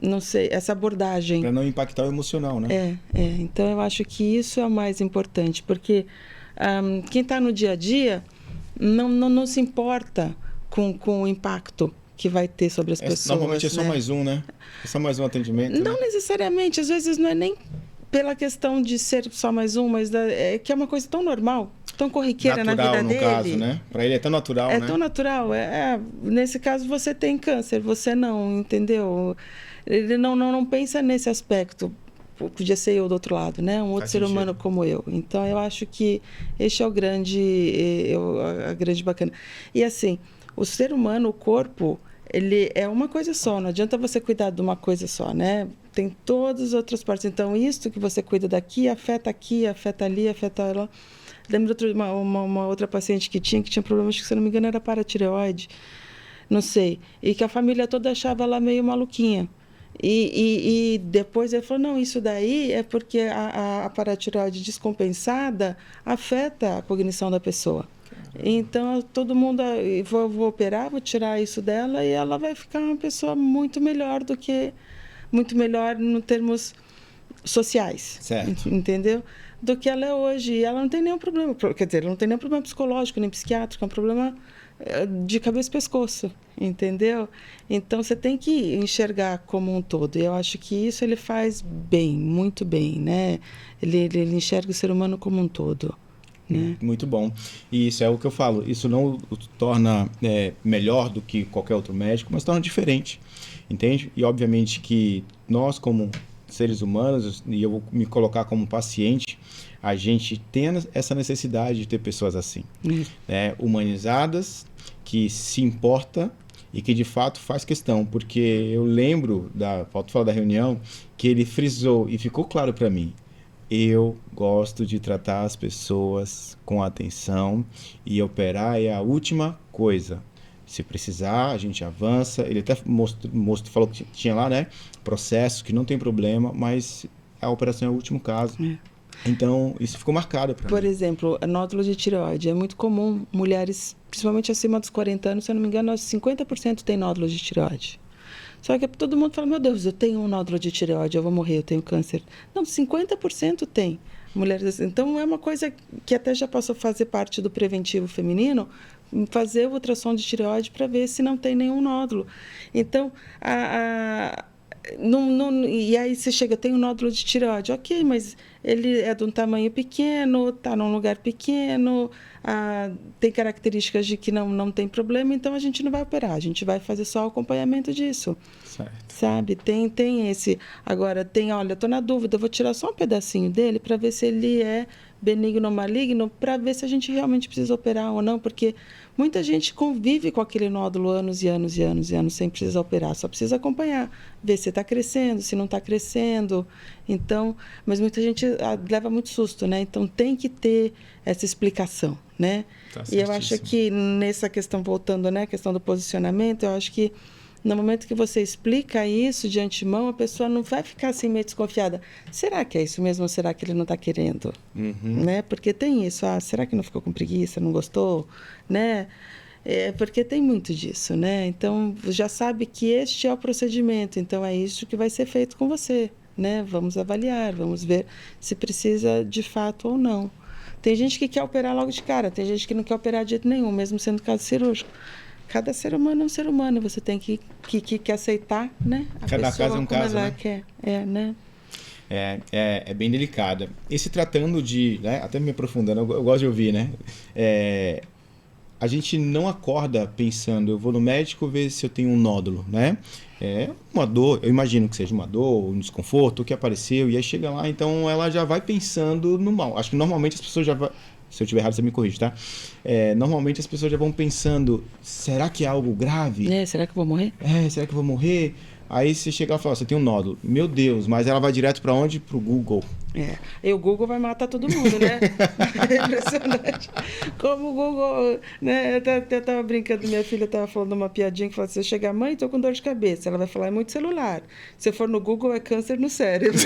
não sei, essa abordagem. Para não impactar o emocional, né? Então, eu acho que isso é o mais importante, porque quem está no dia a dia não se importa com o impacto que vai ter sobre as pessoas. Normalmente é só mais um, né? É só mais um atendimento. Não necessariamente, às vezes não é nem pela questão de ser só mais um, mas é que é uma coisa tão normal, tão corriqueira natural, na vida dele. Natural, no caso, né? Para ele é tão natural, né? É tão natural. Nesse caso, você tem câncer, você não, entendeu? Ele não pensa nesse aspecto. Podia ser eu do outro lado, né? Um outro ser humano como eu. Então, eu acho que esse é a grande bacana. E assim, o ser humano, o corpo, ele é uma coisa só, não adianta você cuidar de uma coisa só, né? Tem todas as outras partes. Então, isso que você cuida aqui, afeta ali, afeta lá. Lembro de uma outra paciente que tinha problemas, que se não me engano era paratireoide, não sei, e que a família toda achava ela meio maluquinha. E depois ele falou, não, isso daí é porque a paratireoide descompensada afeta a cognição da pessoa. Então, todo mundo, vou operar, vou tirar isso dela e ela vai ficar uma pessoa muito melhor no termos sociais. Certo. Entendeu? Do que ela é hoje. E ela não tem nenhum problema, quer dizer, ela não tem nenhum problema psicológico, nem psiquiátrico, é um problema de cabeça e pescoço, entendeu? Então, você tem que enxergar como um todo. E eu acho que isso ele faz bem, muito bem, né? Ele enxerga o ser humano como um todo. Né? Muito bom. E isso é o que eu falo. Isso não o torna melhor do que qualquer outro médico, mas torna diferente. Entende? E obviamente que nós, como seres humanos, e eu vou me colocar como paciente, a gente tem essa necessidade de ter pessoas assim. Humanizadas, que se importa e que de fato faz questão. Porque eu lembro, falta falar da reunião, que ele frisou e ficou claro para mim. Eu gosto de tratar as pessoas com atenção e operar é a última coisa. Se precisar, a gente avança. Ele até falou que tinha lá, né, processos que não tem problema, mas a operação é o último caso. Então, isso ficou marcado para mim. Por exemplo, nódulo de tireoide. É muito comum, mulheres, principalmente acima dos 40 anos, se eu não me engano, 50% tem nódulo de tireoide. Só que todo mundo fala, meu Deus, eu tenho um nódulo de tireoide, eu vou morrer, eu tenho câncer. Não, 50% tem. Mulheres, então, é uma coisa que até já passou a fazer parte do preventivo feminino, fazer o ultrassom de tireoide para ver se não tem nenhum nódulo. Então, e aí você chega, tem um nódulo de tireoide, ok, mas ele é de um tamanho pequeno, está num lugar pequeno, tem características de que não tem problema, então a gente não vai operar, a gente vai fazer só o acompanhamento disso. Certo. Sabe? Tem esse. Agora, olha, estou na dúvida, eu vou tirar só um pedacinho dele para ver se ele é benigno ou maligno, para ver se a gente realmente precisa operar ou não, porque muita gente convive com aquele nódulo anos e anos e anos e anos sem precisar operar, só precisa acompanhar, ver se está crescendo, se não está crescendo. Então, mas muita gente leva muito susto, né? Então tem que ter essa explicação, né? Tá, e eu acho que nessa questão, voltando, né, a questão do posicionamento, eu acho que No momento que você explica isso de antemão, a pessoa não vai ficar assim meio desconfiada. Será que é isso mesmo ou será que ele não está querendo? Né? Porque tem isso. Será que não ficou com preguiça? Não gostou? Né? Porque tem muito disso, né? Então, já sabe que este é o procedimento. Então, é isso que vai ser feito com você, né? Vamos avaliar, vamos ver se precisa de fato ou não. Tem gente que quer operar logo de cara, tem gente que não quer operar de jeito nenhum, mesmo sendo caso cirúrgico. Cada ser humano é um ser humano, você tem que aceitar, né? Cada caso é um caso, né? Quer. Né? É bem delicada. E se tratando de, né, até me aprofundando, eu gosto de ouvir, né? A gente não acorda pensando, eu vou no médico ver se eu tenho um nódulo, né? É uma dor, eu imagino que seja uma dor, um desconforto, o que apareceu, e aí chega lá, então ela já vai pensando no mal. Acho que normalmente as pessoas já vão, se eu estiver errado, você me corrige, tá? Normalmente as pessoas já vão pensando, será que é algo grave? Será que eu vou morrer? Será que eu vou morrer? Aí você chega lá e fala, você tem um nódulo. Meu Deus, mas ela vai direto para onde? Pro Google. E o Google vai matar todo mundo, né? É impressionante. Como o Google, né? Eu tava brincando, minha filha tava falando uma piadinha que fala assim, se eu chegar, mãe, tô com dor de cabeça. Ela vai falar, é muito celular. Se for no Google, é câncer no cérebro.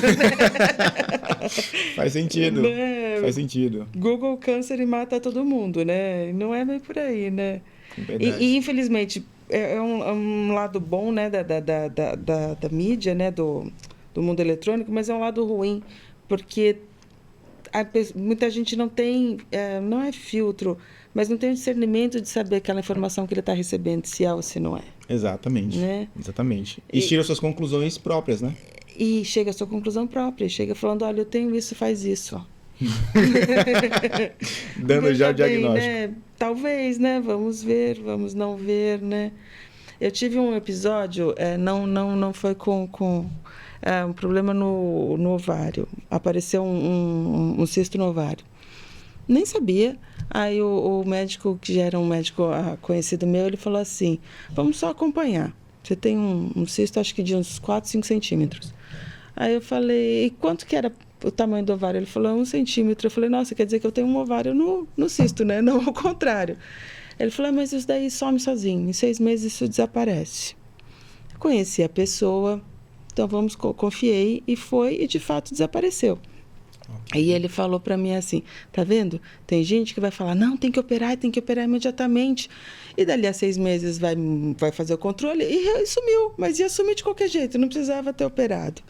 Faz sentido. Né? Faz sentido. Google, câncer e mata todo mundo, né? Não é bem por aí, né? E infelizmente, é um lado bom, né, da mídia, né, do mundo eletrônico, mas é um lado ruim, porque muita gente não tem, não é filtro, mas não tem o discernimento de saber aquela informação que ele está recebendo, se é ou se não é. Exatamente. Né? Exatamente. E tira suas conclusões próprias, né? E chega à sua conclusão própria, chega falando, olha, eu tenho isso, faz isso. Dando já o diagnóstico. Né? Talvez, né? Vamos ver, vamos não ver, né? Eu tive um episódio, não foi com um problema no ovário. Apareceu um cisto no ovário. Nem sabia. Aí o médico, que já era um médico conhecido meu, ele falou assim, vamos só acompanhar. Você tem um cisto, acho que de uns 4, 5 centímetros. Aí eu falei, e quanto que era o tamanho do ovário? Ele falou, 1 centímetro. Eu falei, nossa, quer dizer que eu tenho um ovário no cisto, né? Não ao contrário. Ele falou, mas isso daí some sozinho. Em 6 meses isso desaparece. Eu conheci a pessoa, então confiei e foi, e de fato desapareceu. Aí ele falou para mim assim, tá vendo? Tem gente que vai falar, não, tem que operar imediatamente. E dali a 6 meses vai fazer o controle e sumiu. Mas ia sumir de qualquer jeito, não precisava ter operado.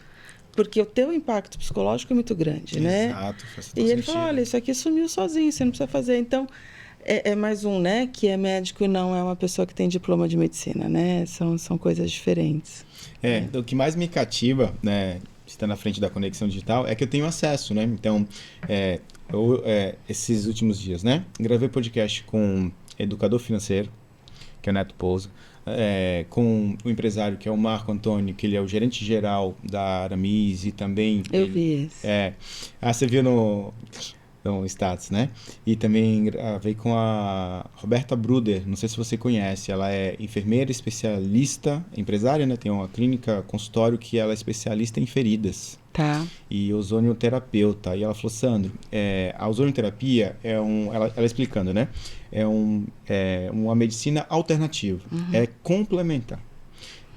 Porque o teu impacto psicológico é muito grande, né? Exato, faz todo E ele sentido. falou, olha, isso aqui sumiu sozinho, você não precisa fazer. Então, é mais um, né? Que é médico e não é uma pessoa que tem diploma de medicina, né? São coisas diferentes. O que mais me cativa, né? Está na frente da conexão digital, é que eu tenho acesso, né? Então, esses últimos dias, né? Gravei podcast com educador financeiro, que é o Neto Pouso, com o empresário, que é o Marco Antônio, que ele é o gerente geral da Aramis e também... Eu vi isso. Você viu no status, né? E também gravei com a Roberta Bruder, não sei se você conhece, ela é enfermeira especialista, empresária, né? Tem uma clínica, consultório, que ela é especialista em feridas. Tá. E ozonioterapeuta. E ela falou, Sandro, a ozonioterapia ela explicando, né? Uma medicina alternativa, é complementar.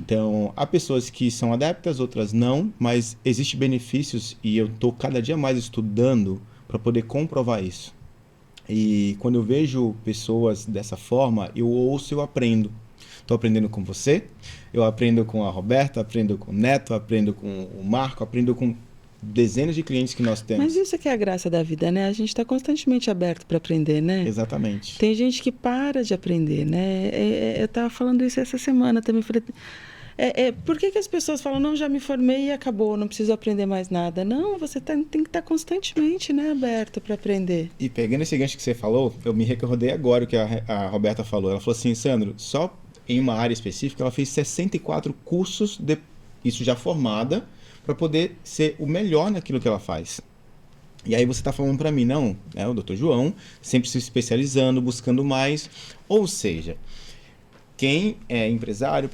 Então, há pessoas que são adeptas, outras não, mas existem benefícios e eu estou cada dia mais estudando para poder comprovar isso. E quando eu vejo pessoas dessa forma, eu ouço e eu aprendo. Estou aprendendo com você, eu aprendo com a Roberta, aprendo com o Neto, aprendo com o Marco, aprendo com dezenas de clientes que nós temos. Mas isso que é a graça da vida, né? A gente está constantemente aberto para aprender, né? Exatamente. Tem gente que para de aprender, né? Eu estava falando isso essa semana também. Falei, por que as pessoas falam, não, já me formei e acabou, não preciso aprender mais nada? Não, você tem que estar constantemente, né, aberto para aprender. E pegando esse gancho que você falou, eu me recordei agora o que a Roberta falou. Ela falou assim, Sandro, só em uma área específica, ela fez 64 cursos, isso já formada, para poder ser o melhor naquilo que ela faz. E aí você está falando para mim, não, o Dr. João, sempre se especializando, buscando mais. Ou seja, quem é empresário,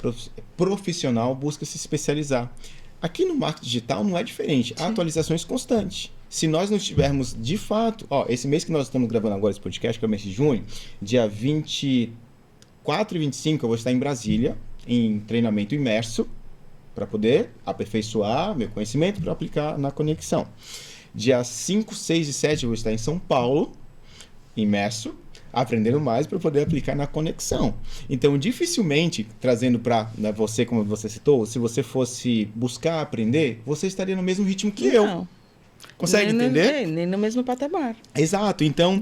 profissional, busca se especializar. Aqui no marketing digital não é diferente, há atualizações constantes. Se nós não estivermos de fato, esse mês que nós estamos gravando agora esse podcast, que é o mês de junho, dia 24 e 25 eu vou estar em Brasília, em treinamento imerso para poder aperfeiçoar meu conhecimento para aplicar na conexão. Dia 5, 6 e 7 eu vou estar em São Paulo, imerso, aprendendo mais para poder aplicar na conexão. Então, dificilmente, trazendo para você, como você citou, se você fosse buscar aprender, você estaria no mesmo ritmo que eu. Consegue entender? Nem no mesmo patamar. Exato. Então,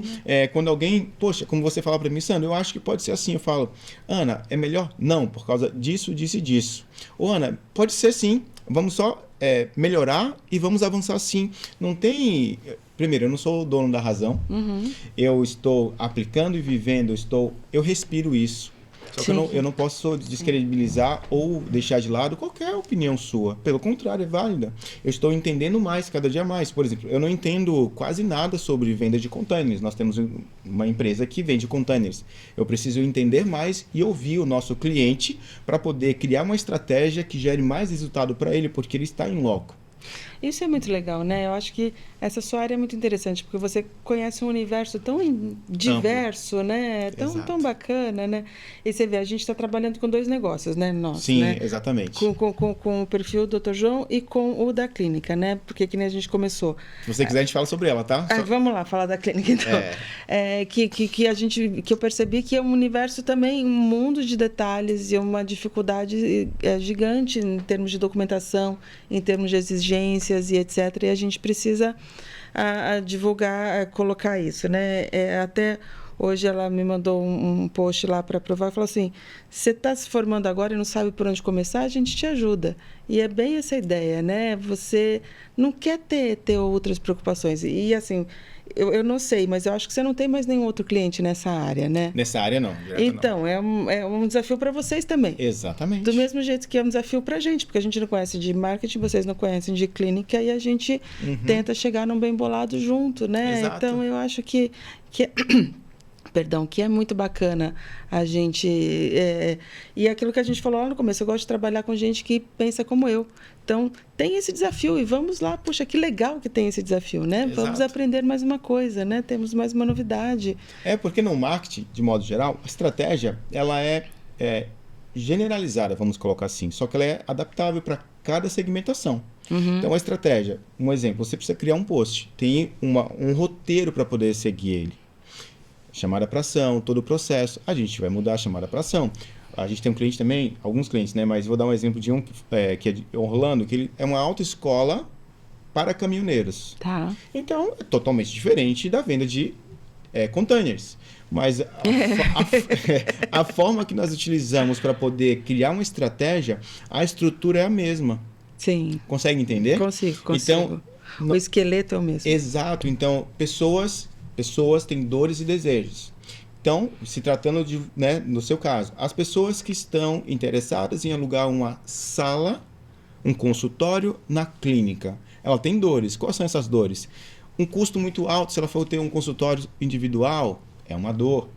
quando alguém... Poxa, como você fala para mim, Sandra, eu acho que pode ser assim. Eu falo, Ana, é melhor? Não, por causa disso, disso e disso. Ô, Ana, pode ser sim. Vamos só melhorar e vamos avançar sim. Não tem... Primeiro, eu não sou o dono da razão. Eu estou aplicando e vivendo, eu respiro isso. Só que eu não posso descredibilizar ou deixar de lado qualquer opinião sua. Pelo contrário, é válida. Eu estou entendendo mais, cada dia mais. Por exemplo, eu não entendo quase nada sobre venda de containers. Nós temos uma empresa que vende containers. Eu preciso entender mais e ouvir o nosso cliente para poder criar uma estratégia que gere mais resultado para ele, porque ele está em loco. Isso é muito legal, né? Eu acho que essa sua área é muito interessante, porque você conhece um universo tão diverso, né? Tão bacana, né? E você vê, a gente está trabalhando com 2 negócios, né? Nós, sim, né? Exatamente. Com o perfil do Dr. João e com o da clínica, né? Porque que nem a gente começou. Se você quiser, a gente fala sobre ela, tá? Vamos lá, falar da clínica, então. Que eu percebi que é um universo também, um mundo de detalhes e uma dificuldade gigante em termos de documentação, em termos de exigências e etc. E a gente precisa divulgar, colocar isso, né? Até hoje ela me mandou um post lá para provar e falou assim: você está se formando agora e não sabe por onde começar, a gente te ajuda. E é bem essa ideia, né? Você não quer ter outras preocupações. E assim, eu não sei, mas eu acho que você não tem mais nenhum outro cliente nessa área, né? Nessa área não. Então, não. É um desafio para vocês também. Exatamente. Do mesmo jeito que é um desafio para a gente, porque a gente não conhece de marketing, vocês não conhecem de clínica e a gente tenta chegar num bem bolado junto, né? Exato. Então, eu acho que que é muito bacana a gente... e aquilo que a gente falou lá no começo, eu gosto de trabalhar com gente que pensa como eu. Então, tem esse desafio e vamos lá. Puxa, que legal que tem esse desafio, né? Exato. Vamos aprender mais uma coisa, né? Temos mais uma novidade. Porque no marketing, de modo geral, a estratégia, ela é generalizada, vamos colocar assim. Só que ela é adaptável para cada segmentação. Então, a estratégia, um exemplo, você precisa criar um post. Tem um roteiro para poder seguir ele. Chamada para ação, todo o processo. A gente vai mudar a chamada para ação. A gente tem um cliente também, alguns clientes, né? Mas vou dar um exemplo de um que é de Orlando, que ele é uma autoescola para caminhoneiros. Tá. Então, é totalmente diferente da venda de containers. Mas a forma que nós utilizamos para poder criar uma estratégia, a estrutura é a mesma. Sim. Consegue entender? Consigo. Então, o esqueleto é o mesmo. Exato. Então, pessoas têm dores e desejos. Então, se tratando de, né, no seu caso, as pessoas que estão interessadas em alugar uma sala, um consultório na clínica, ela tem dores. Quais são essas dores? Um custo muito alto, se ela for ter um consultório individual, é uma dor.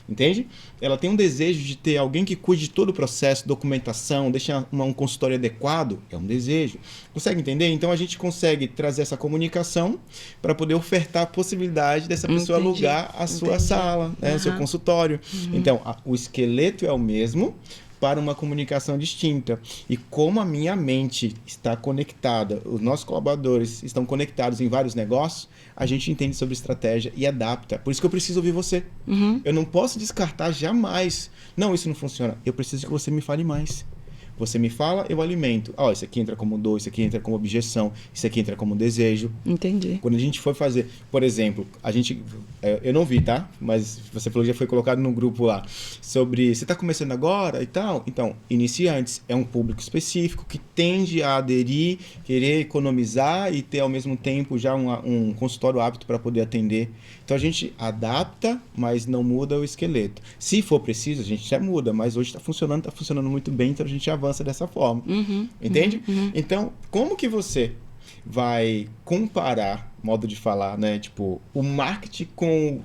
Entende? Ela tem um desejo de ter alguém que cuide de todo o processo, documentação, deixar um consultório adequado, é um desejo. Consegue entender? Então a gente consegue trazer essa comunicação para poder ofertar a possibilidade dessa pessoa alugar a sua sala, né, o seu consultório. Então, o esqueleto é o mesmo para uma comunicação distinta. E como a minha mente está conectada, os nossos colaboradores estão conectados em vários negócios, a gente entende sobre estratégia e adapta. Por isso que eu preciso ouvir você. Eu não posso descartar jamais. Não, isso não funciona. Eu preciso que você me fale mais. Você me fala, eu alimento. Isso aqui entra como dor, isso aqui entra como objeção, isso aqui entra como desejo. Entendi. Quando a gente for fazer, por exemplo, eu não vi, tá? Mas você falou que já foi colocado no grupo lá, sobre, você está começando agora e tal? Então, iniciantes é um público específico que tende a aderir, querer economizar e ter ao mesmo tempo já um consultório apto para poder atender. Então, a gente adapta, mas não muda o esqueleto. Se for preciso, a gente já muda, mas hoje está funcionando muito bem, então a gente avança dessa forma. Entende? Então, como que você vai comparar, modo de falar, né? Tipo, o marketing com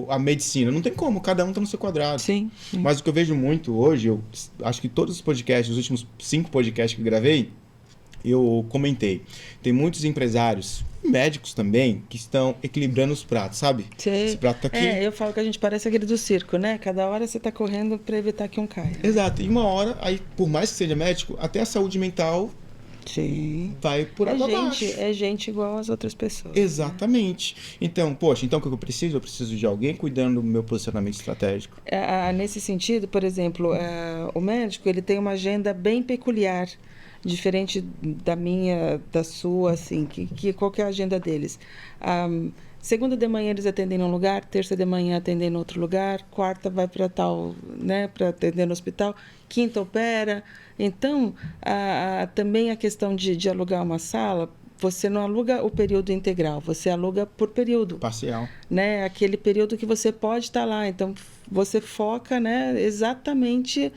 a medicina? Não tem como, cada um está no seu quadrado. Sim. Mas o que eu vejo muito hoje, eu acho que todos os podcasts, os últimos 5 podcasts que eu gravei, eu comentei, tem muitos empresários, médicos também, que estão equilibrando os pratos, sabe? Sei. Esse prato tá aqui. Eu falo que a gente parece aquele do circo, né? Cada hora você tá correndo para evitar que um caia. Exato. E uma hora, aí, por mais que seja médico, até a saúde mental Sim. vai por água abaixo. É gente igual às outras pessoas. Exatamente. Então, poxa, então o que eu preciso? Eu preciso de alguém cuidando do meu posicionamento estratégico. Nesse sentido, por exemplo, o médico ele tem uma agenda bem peculiar, diferente da minha, da sua, assim, qual que é a agenda deles? Segunda de manhã eles atendem num lugar, terça de manhã atendem em outro lugar, quarta vai para tal, né, para atender no hospital, quinta opera. Então, também a questão de alugar uma sala, você não aluga o período integral, você aluga por período. Parcial. Né? Aquele período que você pode estar lá. Então, você foca, né, exatamente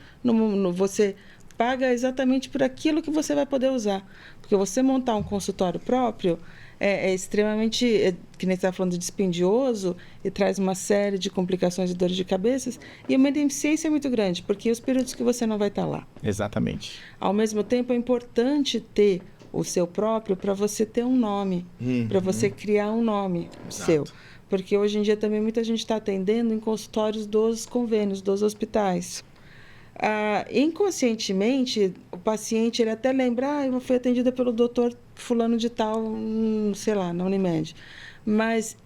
você paga exatamente por aquilo que você vai poder usar. Porque você montar um consultório próprio é extremamente, que nem você estava falando, dispendioso e traz uma série de complicações e dores de cabeça. E uma ineficiência muito grande, porque os períodos que você não vai estar lá. Exatamente. Ao mesmo tempo, é importante ter o seu próprio para você ter um nome, para você criar um nome seu. Porque hoje em dia também muita gente está atendendo em consultórios dos convênios, dos hospitais. Inconscientemente, o paciente ele até lembra, eu fui atendida pelo doutor fulano de tal, sei lá, na Unimed. Mas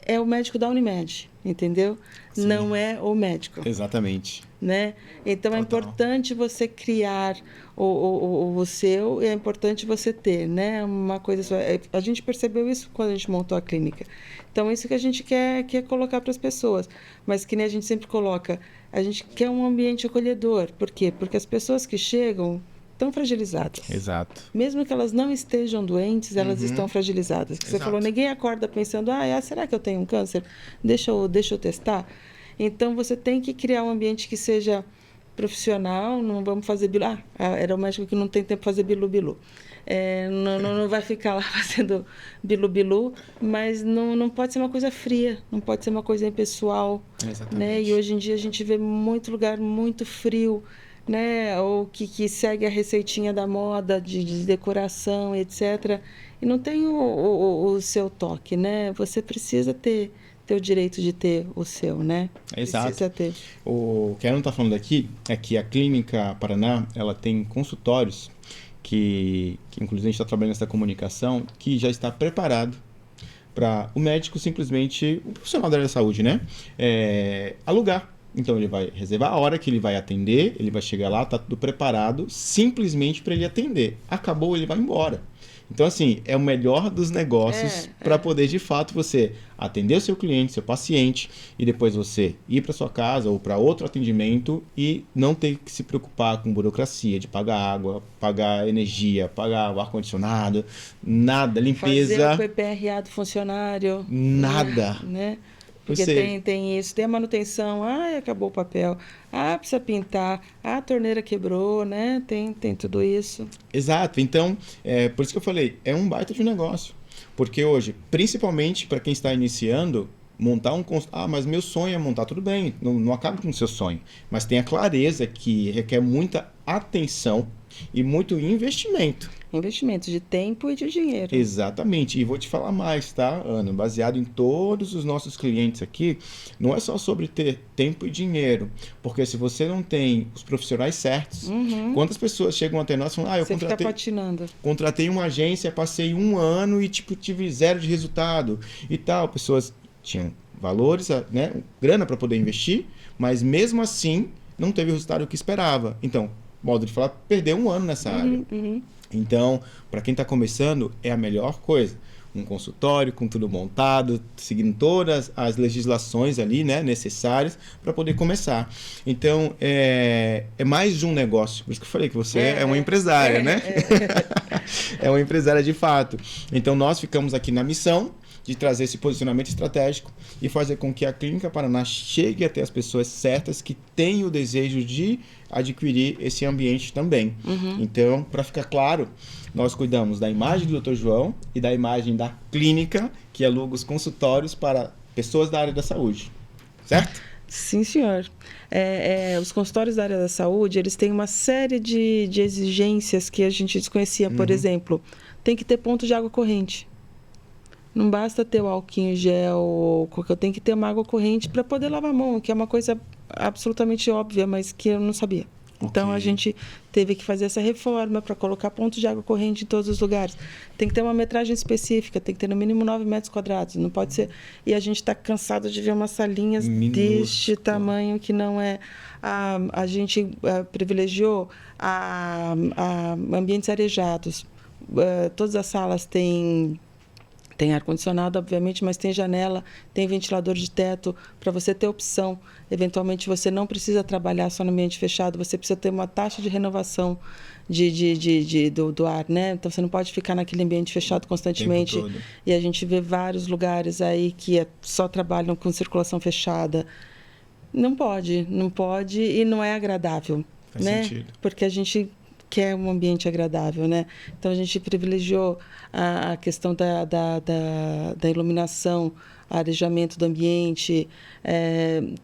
é o médico da Unimed, entendeu? Sim. Não é o médico. Exatamente. Né? Então, é importante você criar o seu, e é importante você ter, né? Uma coisa só. A gente percebeu isso quando a gente montou a clínica. Então, isso que a gente quer colocar para as pessoas. Mas que nem a gente sempre coloca, a gente quer um ambiente acolhedor. Por quê? Porque as pessoas que chegam estão fragilizadas. Exato. Mesmo que elas não estejam doentes, elas estão fragilizadas. Que você falou, ninguém acorda pensando, será que eu tenho um câncer? Deixa eu testar. Então, você tem que criar um ambiente que seja profissional, não vamos fazer bilu. Era o médico que não tem tempo para fazer bilu-bilu. Não vai ficar lá fazendo bilu-bilu, mas não pode ser uma coisa fria, não pode ser uma coisa impessoal. Exatamente. Né? E hoje em dia a gente vê muito lugar muito frio, né? Ou que segue a receitinha da moda, de decoração, etc. E não tem o seu toque, né? Você precisa ter o direito de ter o seu, né? Exato. Precisa ter. O que a Ana está falando aqui é que a Clínica Paraná, ela tem consultórios que inclusive a gente está trabalhando nessa comunicação, que já está preparado para o médico simplesmente, o profissional da área da saúde, né? Alugar. Então ele vai reservar a hora que ele vai atender, ele vai chegar lá, está tudo preparado, simplesmente para ele atender. Acabou, ele vai embora. Então, assim, é o melhor dos negócios para poder, de fato, você atender o seu cliente, seu paciente, e depois você ir para sua casa ou para outro atendimento e não ter que se preocupar com burocracia de pagar água, pagar energia, pagar o ar-condicionado, nada, limpeza. Fazer o PPRA do funcionário. Nada. Né? Porque tem isso, tem a manutenção, acabou o papel, precisa pintar, a torneira quebrou, né? Tem tudo isso. Exato, então, por isso que eu falei, é um baita de negócio. Porque hoje, principalmente para quem está iniciando, montar mas meu sonho é montar, tudo bem, não acabe com o seu sonho. Mas tenha clareza que requer muita atenção e muito investimento. Investimento de tempo e de dinheiro. Exatamente. E vou te falar mais, tá, Ana? Baseado em todos os nossos clientes aqui, não é só sobre ter tempo e dinheiro. Porque se você não tem os profissionais certos, quantas pessoas chegam até nós e falam, você fica patinando. Contratei uma agência, passei 1 ano e tive 0 de resultado e tal. Pessoas tinham valores, né, grana para poder investir, mas mesmo assim não teve o resultado que esperava. Então, modo de falar, perdeu 1 ano nessa área. Então, para quem está começando, é a melhor coisa. Um consultório com tudo montado, seguindo todas as legislações ali, né, necessárias para poder começar. Então, é mais de um negócio. Por isso que eu falei que você é uma empresária, né? É uma empresária de fato. Então, nós ficamos aqui na missão de trazer esse posicionamento estratégico e fazer com que a Clínica Paraná chegue até as pessoas certas que têm o desejo de adquirir esse ambiente também. Então, para ficar claro, nós cuidamos da imagem do Dr. João e da imagem da clínica, que aluga os consultórios para pessoas da área da saúde. Certo? Sim, senhor. Os consultórios da área da saúde, eles têm uma série de exigências que a gente desconhecia. Por exemplo, tem que ter ponto de água corrente. Não basta ter o álcool gel, eu tenho que ter uma água corrente para poder lavar a mão, que é uma coisa absolutamente óbvia, mas que eu não sabia. Então, a gente teve que fazer essa reforma para colocar pontos de água corrente em todos os lugares. Tem que ter uma metragem específica, tem que ter no mínimo 9 metros quadrados. Não pode ser... E a gente está cansado de ver umas salinhas deste tamanho que não é... A gente privilegiou ambientes arejados. Todas as salas têm ar-condicionado, obviamente, mas tem janela, tem ventilador de teto, para você ter opção. Eventualmente, você não precisa trabalhar só no ambiente fechado, você precisa ter uma taxa de renovação do ar, né? Então, você não pode ficar naquele ambiente fechado constantemente. E a gente vê vários lugares aí que só trabalham com circulação fechada. Não pode e não é agradável. Faz sentido. Porque a gente quer um ambiente agradável, né? Então, a gente privilegiou a questão da iluminação, arejamento do ambiente,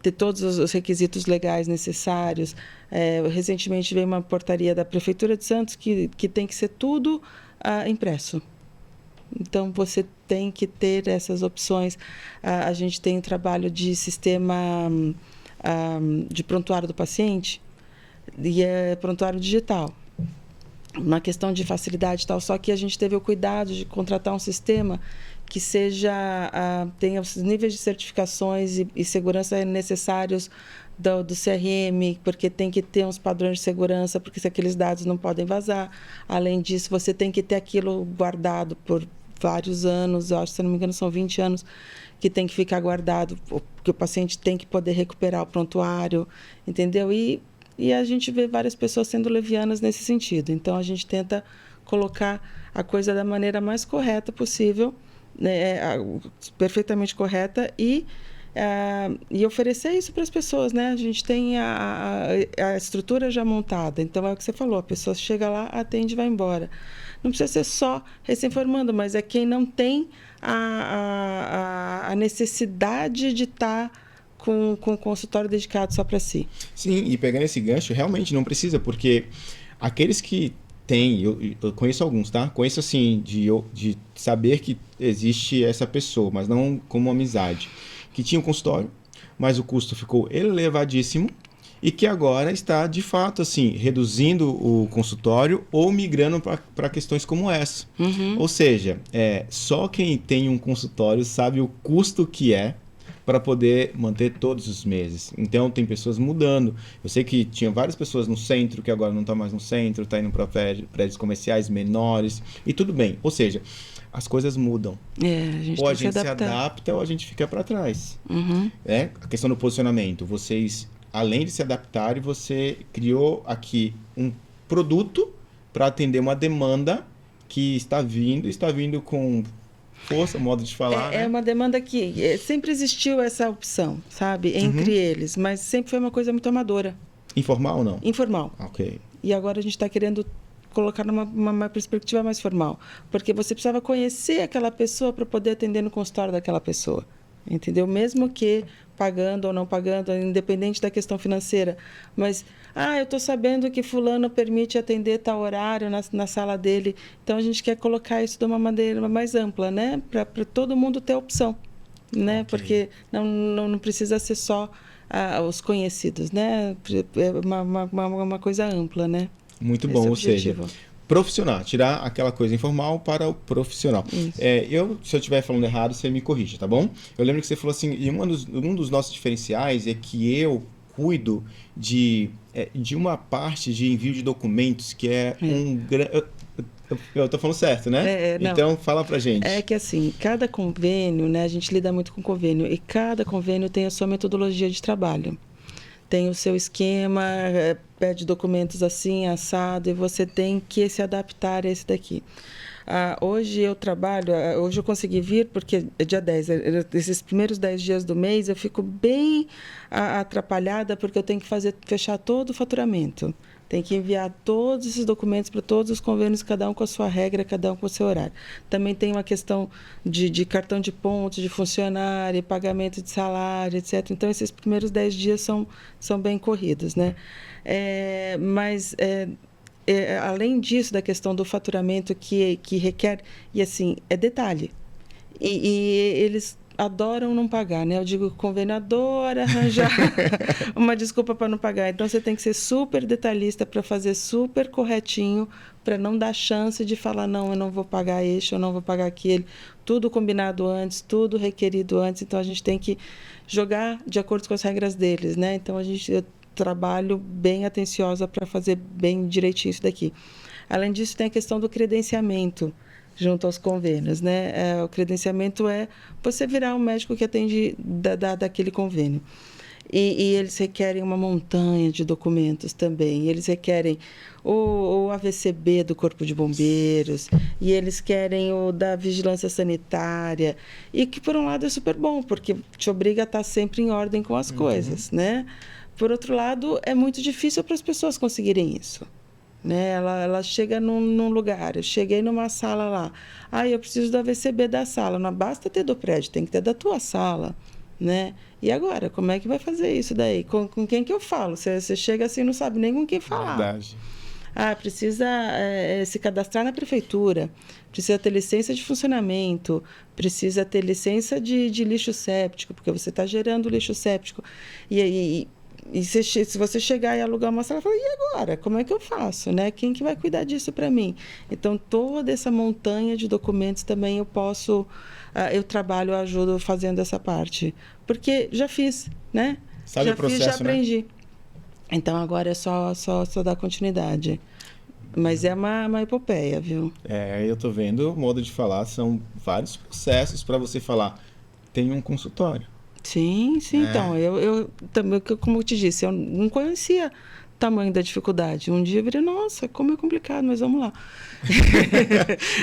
ter todos os requisitos legais necessários. Recentemente veio uma portaria da Prefeitura de Santos que tem que ser tudo impresso. Então, você tem que ter essas opções. A gente tem um trabalho de sistema de prontuário do paciente e é prontuário digital. Uma questão de facilidade e tal, só que a gente teve o cuidado de contratar um sistema que tenha os níveis de certificações e segurança necessários do CRM, porque tem que ter uns padrões de segurança, porque aqueles dados não podem vazar. Além disso, você tem que ter aquilo guardado por vários anos, eu acho, se não me engano, são 20 anos que tem que ficar guardado, porque o paciente tem que poder recuperar o prontuário, entendeu? E a gente vê várias pessoas sendo levianas nesse sentido. Então, a gente tenta colocar a coisa da maneira mais correta possível, né, perfeitamente correta, e oferecer isso para as pessoas, né? A gente tem a estrutura já montada. Então, é o que você falou, a pessoa chega lá, atende e vai embora. Não precisa ser só recém-formando, mas é quem não tem a necessidade de estar com um consultório dedicado só para si. Sim, e pegando esse gancho, realmente não precisa, porque aqueles que têm, eu conheço alguns, tá? Conheço assim, de saber que existe essa pessoa, mas não como amizade, que tinha um consultório, mas o custo ficou elevadíssimo e que agora está, de fato, assim, reduzindo o consultório ou migrando para questões como essa. Ou seja, só quem tem um consultório sabe o custo que é para poder manter todos os meses. Então, tem pessoas mudando. Eu sei que tinha várias pessoas no centro, que agora não está mais no centro, está indo para prédios comerciais menores, e tudo bem. Ou seja, as coisas mudam. Ou a gente se adapta ou a gente fica para trás. A questão do posicionamento. Vocês, além de se adaptarem, você criou aqui um produto para atender uma demanda que está vindo com força, modo de falar. É uma demanda que sempre existiu essa opção, sabe? Entre eles, mas sempre foi uma coisa muito amadora. Informal ou não? Informal. Ok. E agora a gente está querendo colocar numa perspectiva mais formal. Porque você precisava conhecer aquela pessoa para poder atender no consultório daquela pessoa. Entendeu? Mesmo que pagando ou não pagando, independente da questão financeira. Mas, eu estou sabendo que fulano permite atender tal horário na sala dele. Então, a gente quer colocar isso de uma maneira mais ampla, né? Para todo mundo ter opção, né? Okay. Porque não precisa ser só os conhecidos, né? É uma coisa ampla, né? Muito bom, ou seja, profissional, tirar aquela coisa informal para o profissional. Se eu estiver falando errado, você me corrija, tá bom? Eu lembro que você falou assim, e um dos nossos diferenciais é que eu cuido de uma parte de envio de documentos, que é um grande... Eu tô falando certo, né? Então, fala pra gente. É que assim, cada convênio, né? A gente lida muito com convênio, e cada convênio tem a sua metodologia de trabalho. Tem o seu esquema, pede documentos assim, assado, e você tem que se adaptar a esse daqui. Hoje eu trabalho, hoje eu consegui vir porque é dia 10, esses primeiros 10 dias do mês eu fico bem atrapalhada porque eu tenho que fechar todo o faturamento. Tem que enviar todos esses documentos para todos os convênios, cada um com a sua regra, cada um com o seu horário. Também tem uma questão de cartão de pontos, de funcionário, pagamento de salário, etc. Então, esses primeiros 10 dias são bem corridos, né? Além disso, da questão do faturamento que requer, e assim, é detalhe, e eles adoram não pagar, né? Eu digo que o convênio adora arranjar uma desculpa para não pagar. Então, você tem que ser super detalhista para fazer super corretinho, para não dar chance de falar, não, eu não vou pagar este, eu não vou pagar aquele. Tudo combinado antes, tudo requerido antes. Então, a gente tem que jogar de acordo com as regras deles, né? Então, eu trabalho bem atenciosa para fazer bem direitinho isso daqui. Além disso, tem a questão do credenciamento junto aos convênios, né? O credenciamento é você virar um médico que atende daquele convênio. E eles requerem uma montanha de documentos também. Eles requerem o AVCB do Corpo de Bombeiros, e eles querem o da Vigilância Sanitária, e que, por um lado, é super bom, porque te obriga a estar sempre em ordem com as coisas, né? Por outro lado, é muito difícil para as pessoas conseguirem isso. Né? Ela chega num lugar, eu cheguei numa sala lá, eu preciso do AVCB da sala, não basta ter do prédio, tem que ter da tua sala, né? E agora, como é que vai fazer isso daí? Com quem que eu falo? Você chega assim, não sabe nem com quem falar. Verdade. Precisa se cadastrar na prefeitura, precisa ter licença de funcionamento, precisa ter licença de lixo séptico, porque você está gerando lixo séptico. E se você chegar e alugar uma sala, fala, e agora? Como é que eu faço? Né? Quem que vai cuidar disso para mim? Então, toda essa montanha de documentos também eu trabalho, eu ajudo fazendo essa parte. Porque já fiz, né? Sabe já o processo, fiz, já aprendi. Né? Então, agora é só dar continuidade. Mas é uma epopeia, viu? Eu tô vendo o modo de falar, são vários processos para você falar. Tem um consultório. Sim. Então, eu também, como eu te disse, eu não conhecia o tamanho da dificuldade. Um dia eu virei, nossa, como é complicado, mas vamos lá.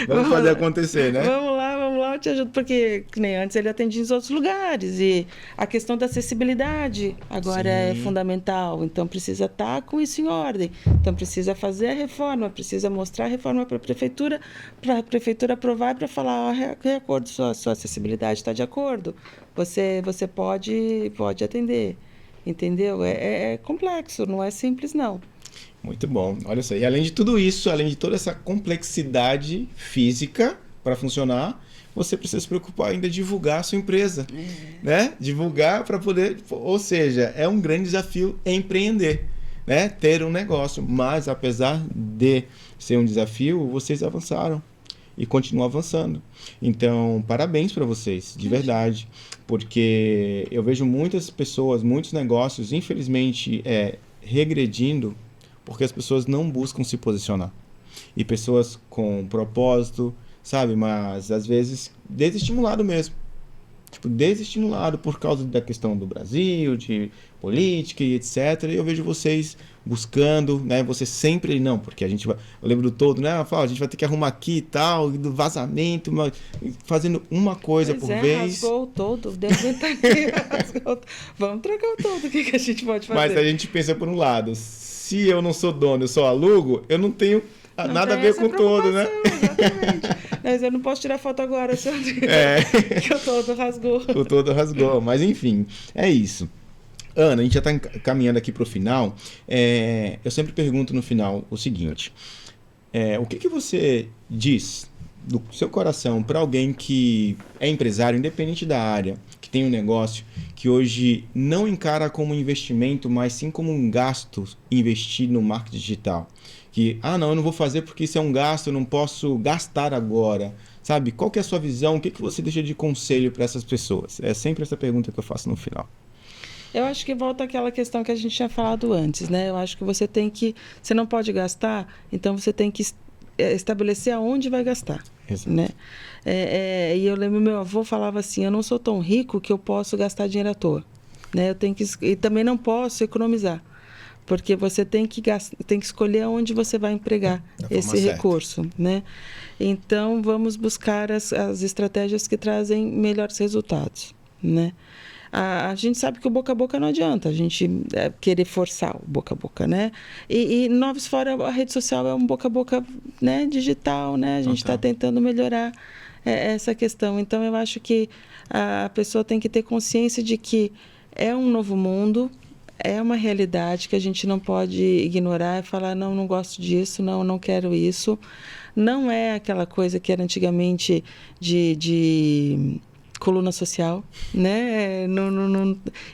Vamos fazer acontecer, né? Vamos lá, eu te ajudo, porque que nem antes ele atendia em outros lugares, e a questão da acessibilidade agora é fundamental, então precisa estar com isso em ordem, então precisa fazer a reforma, precisa mostrar a reforma para a prefeitura aprovar, para falar, de acordo, sua acessibilidade está de acordo, você pode atender, entendeu? É complexo, não é simples, não. Muito bom. Olha só. E além de tudo isso, além de toda essa complexidade física para funcionar, você precisa se preocupar ainda em divulgar a sua empresa. Né? Divulgar para poder... Ou seja, é um grande desafio empreender, né? Ter um negócio. Mas, apesar de ser um desafio, vocês avançaram e continuam avançando. Então, parabéns para vocês, de verdade. Porque eu vejo muitas pessoas, muitos negócios, infelizmente, regredindo, porque as pessoas não buscam se posicionar. E pessoas com propósito, sabe? Mas, às vezes, desestimulado mesmo. Desestimulado por causa da questão do Brasil, de política e etc. E eu vejo vocês buscando, né? Você sempre, não, porque a gente vai... Eu lembro do todo, né? A gente vai ter que arrumar aqui e tal, do vazamento, fazendo uma coisa por vez. Rasgou o todo, deu ventania, rasgou. Vamos trocar o todo, o que a gente pode fazer? Mas a gente pensa por um lado, se eu não sou dono, eu só alugo, eu não tenho nada a ver com o todo, né? Exatamente. Mas eu não posso tirar foto agora, se eu que o todo rasgou. O todo rasgou, mas enfim, é isso. Ana, a gente já está caminhando aqui para o final. Eu sempre pergunto no final o seguinte: o que você diz do seu coração para alguém que é empresário, independente da área, que tem um negócio, que hoje não encara como um investimento, mas sim como um gasto investir no marketing digital? Que, não, eu não vou fazer porque isso é um gasto, eu não posso gastar agora. Sabe? Qual que é a sua visão? O que você deixa de conselho para essas pessoas? É sempre essa pergunta que eu faço no final. Eu acho que volta àquela questão que a gente tinha falado antes, né? Eu acho que você não pode gastar, então você tem que estabelecer aonde vai gastar. Exato. Né? E eu lembro, meu avô falava assim, eu não sou tão rico que eu posso gastar dinheiro à toa. Né? E também não posso economizar, porque você tem que escolher onde você vai empregar esse recurso. Né? Então, vamos buscar as estratégias que trazem melhores resultados. Né? A gente sabe que o boca a boca não adianta, a gente querer forçar o boca a boca, né? E Noves Fora, a rede social é um boca a boca, né, digital, né? A gente está tentando melhorar essa questão. Então, eu acho que a pessoa tem que ter consciência de que é um novo mundo, é uma realidade que a gente não pode ignorar e falar, não gosto disso, não quero isso. Não é aquela coisa que era antigamente de coluna social, né?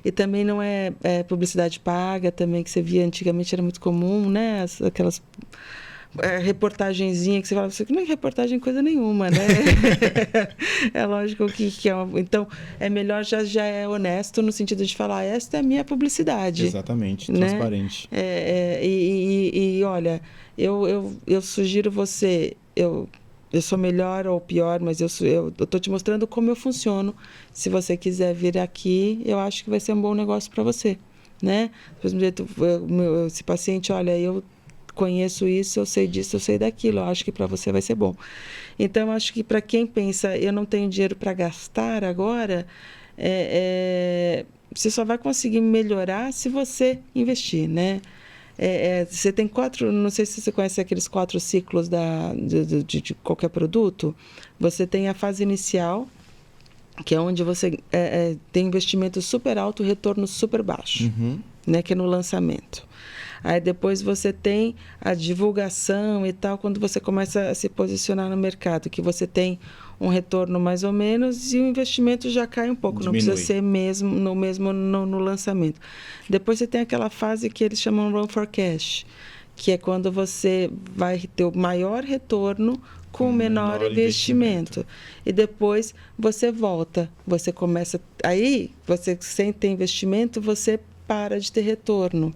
E também não é publicidade paga, também que você via antigamente, era muito comum, né? Aquelas reportagenzinha que você fala, isso aqui não é reportagem coisa nenhuma, né? É lógico que é uma... Então, é melhor já é honesto no sentido de falar, esta é a minha publicidade. Exatamente, né? transparente. E olha, eu sugiro você, eu sou melhor ou pior, mas eu estou te mostrando como eu funciono. Se você quiser vir aqui, eu acho que vai ser um bom negócio para você, né? Do mesmo jeito, esse paciente, olha, eu conheço isso, eu sei disso, eu sei daquilo, eu acho que para você vai ser bom. Então, eu acho que para quem pensa, eu não tenho dinheiro para gastar agora, você só vai conseguir melhorar se você investir, né? Você tem 4, não sei se você conhece aqueles 4 ciclos de qualquer produto. Você tem a fase inicial, que é onde você tem investimento super alto, retorno super baixo, né? Que é no lançamento. Aí depois você tem a divulgação e tal, quando você começa a se posicionar no mercado, que você tem um retorno mais ou menos e o investimento já cai um pouco, Diminui. não precisa ser mesmo no lançamento. Depois você tem aquela fase que eles chamam Run for Cash, que é quando você vai ter o maior retorno com o menor investimento. E depois você volta, você começa... Aí, você sem ter investimento, você para de ter retorno.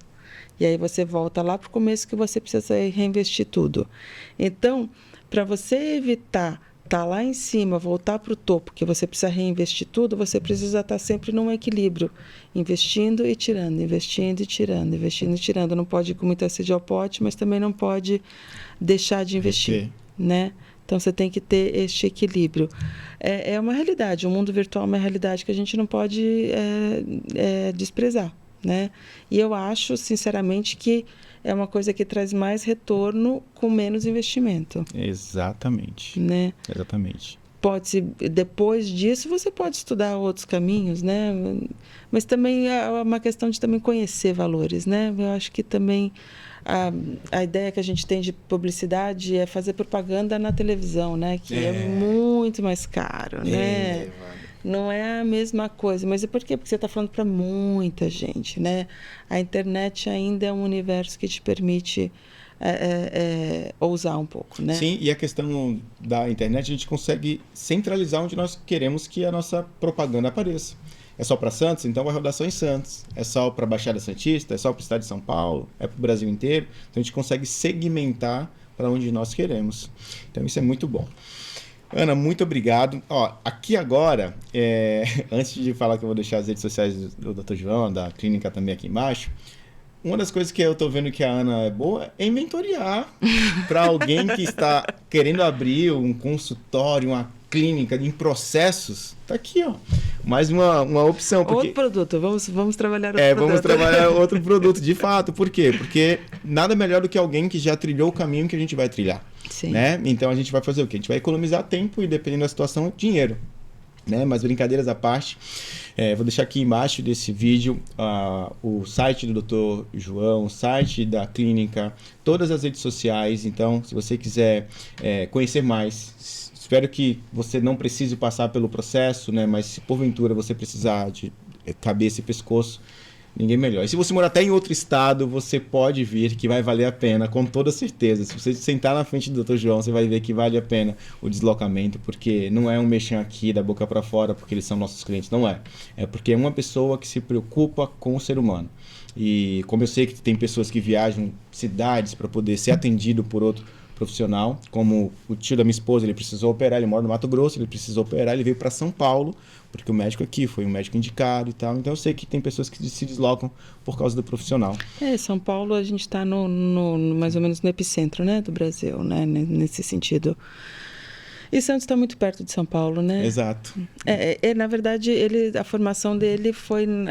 E aí você volta lá para o começo que você precisa reinvestir tudo. Então, para você evitar estar lá em cima, voltar para o topo, que você precisa reinvestir tudo, você precisa estar sempre num equilíbrio, investindo e tirando, investindo e tirando, investindo e tirando. Não pode ir com muita sede ao pote, mas também não pode deixar de investir, né? Então, você tem que ter este equilíbrio. É uma realidade, o mundo virtual é uma realidade que a gente não pode desprezar, né? E eu acho, sinceramente, que é uma coisa que traz mais retorno com menos investimento. Exatamente. Né? Exatamente. Depois disso, você pode estudar outros caminhos, né? Mas também é uma questão de também conhecer valores, né? Eu acho que também a ideia que a gente tem de publicidade é fazer propaganda na televisão, né? Que é muito mais caro, né? Não é a mesma coisa. Mas por quê? Porque você está falando para muita gente, né? A internet ainda é um universo que te permite ousar um pouco, né? Sim, e a questão da internet, a gente consegue centralizar onde nós queremos que a nossa propaganda apareça. É só para Santos? Então vai rodar só em Santos. É só para a Baixada Santista? É só para o estado de São Paulo? É para o Brasil inteiro? Então a gente consegue segmentar para onde nós queremos. Então isso é muito bom. Ana, muito obrigado. Ó, aqui agora, antes de falar que eu vou deixar as redes sociais do Dr. João, da clínica também aqui embaixo, uma das coisas que eu tô vendo que a Ana é boa é mentorear para alguém que está querendo abrir um consultório, uma clínica em processos. Tá aqui, ó. Mais uma opção. Porque... Outro produto. Vamos trabalhar outro produto. Vamos trabalhar outro produto, de fato. Por quê? Porque nada melhor do que alguém que já trilhou o caminho que a gente vai trilhar. Sim. Né? Então a gente vai fazer o quê? A gente vai economizar tempo e, dependendo da situação, dinheiro. Né? Mas brincadeiras à parte, vou deixar aqui embaixo desse vídeo o site do Dr. João, o site da clínica, todas as redes sociais. Então, se você quiser conhecer mais, espero que você não precise passar pelo processo, né? Mas se porventura você precisar de cabeça e pescoço, ninguém melhor. E se você morar até em outro estado, você pode vir, que vai valer a pena, com toda certeza. Se você sentar na frente do Dr. João, você vai ver que vale a pena o deslocamento, porque não é um mexão aqui da boca para fora, porque eles são nossos clientes, não é. É porque é uma pessoa que se preocupa com o ser humano. E como eu sei que tem pessoas que viajam cidades para poder ser atendido por outro profissional, como o tio da minha esposa, ele precisou operar, ele mora no Mato Grosso, ele precisou operar, ele veio para São Paulo, porque o médico aqui foi um médico indicado e tal. Então eu sei que tem pessoas que se deslocam por causa do profissional. São Paulo a gente está mais ou menos no epicentro, né, do Brasil, né, nesse sentido. E Santos está muito perto de São Paulo, né? Exato. Na verdade, a formação dele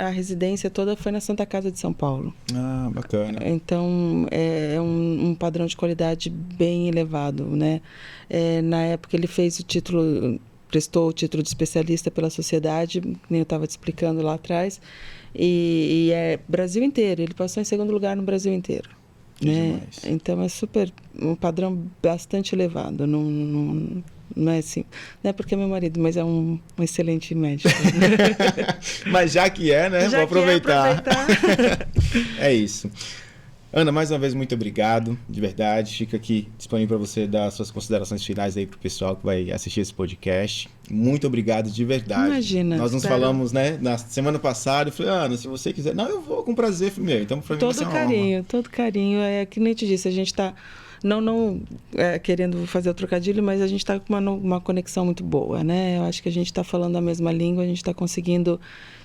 a residência toda foi na Santa Casa de São Paulo. Ah, bacana. Então, é um padrão de qualidade bem elevado, né? Na época, ele prestou o título de especialista pela sociedade, nem eu estava te explicando lá atrás, e é Brasil inteiro, ele passou em segundo lugar no Brasil inteiro. Né? Então, é um padrão bastante elevado, não é assim, não é porque é meu marido, mas é um excelente médico. Mas já que é, né? Vou aproveitar. É isso. Ana, mais uma vez, muito obrigado, de verdade. Fica aqui disponível para você dar suas considerações finais aí para o pessoal que vai assistir esse podcast. Muito obrigado, de verdade. Imagina. Nós nos falamos, né, na semana passada. Eu falei, Ana, se você quiser... Não, eu vou com prazer. Falei, meu, então para mim vai ser uma honra. Todo carinho. É que nem te disse, a gente está... Não querendo fazer o trocadilho, mas a gente está com uma conexão muito boa, né? Eu acho que a gente está falando a mesma língua, a gente está conseguindo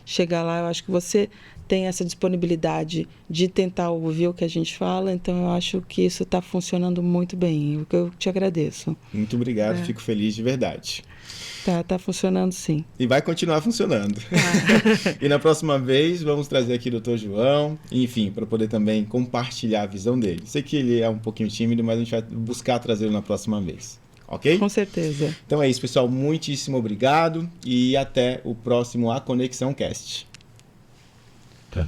chegar lá. Eu acho que você tem essa disponibilidade de tentar ouvir o que a gente fala, então eu acho que isso está funcionando muito bem. Eu te agradeço. Muito obrigado, fico feliz de verdade. Tá funcionando sim. E vai continuar funcionando. E na próxima vez vamos trazer aqui o Dr. João, enfim, para poder também compartilhar a visão dele. Sei que ele é um pouquinho tímido, mas a gente vai buscar trazê-lo na próxima vez. Ok? Com certeza. Então é isso, pessoal. Muitíssimo obrigado e até o próximo A Conexão Cast. Tá.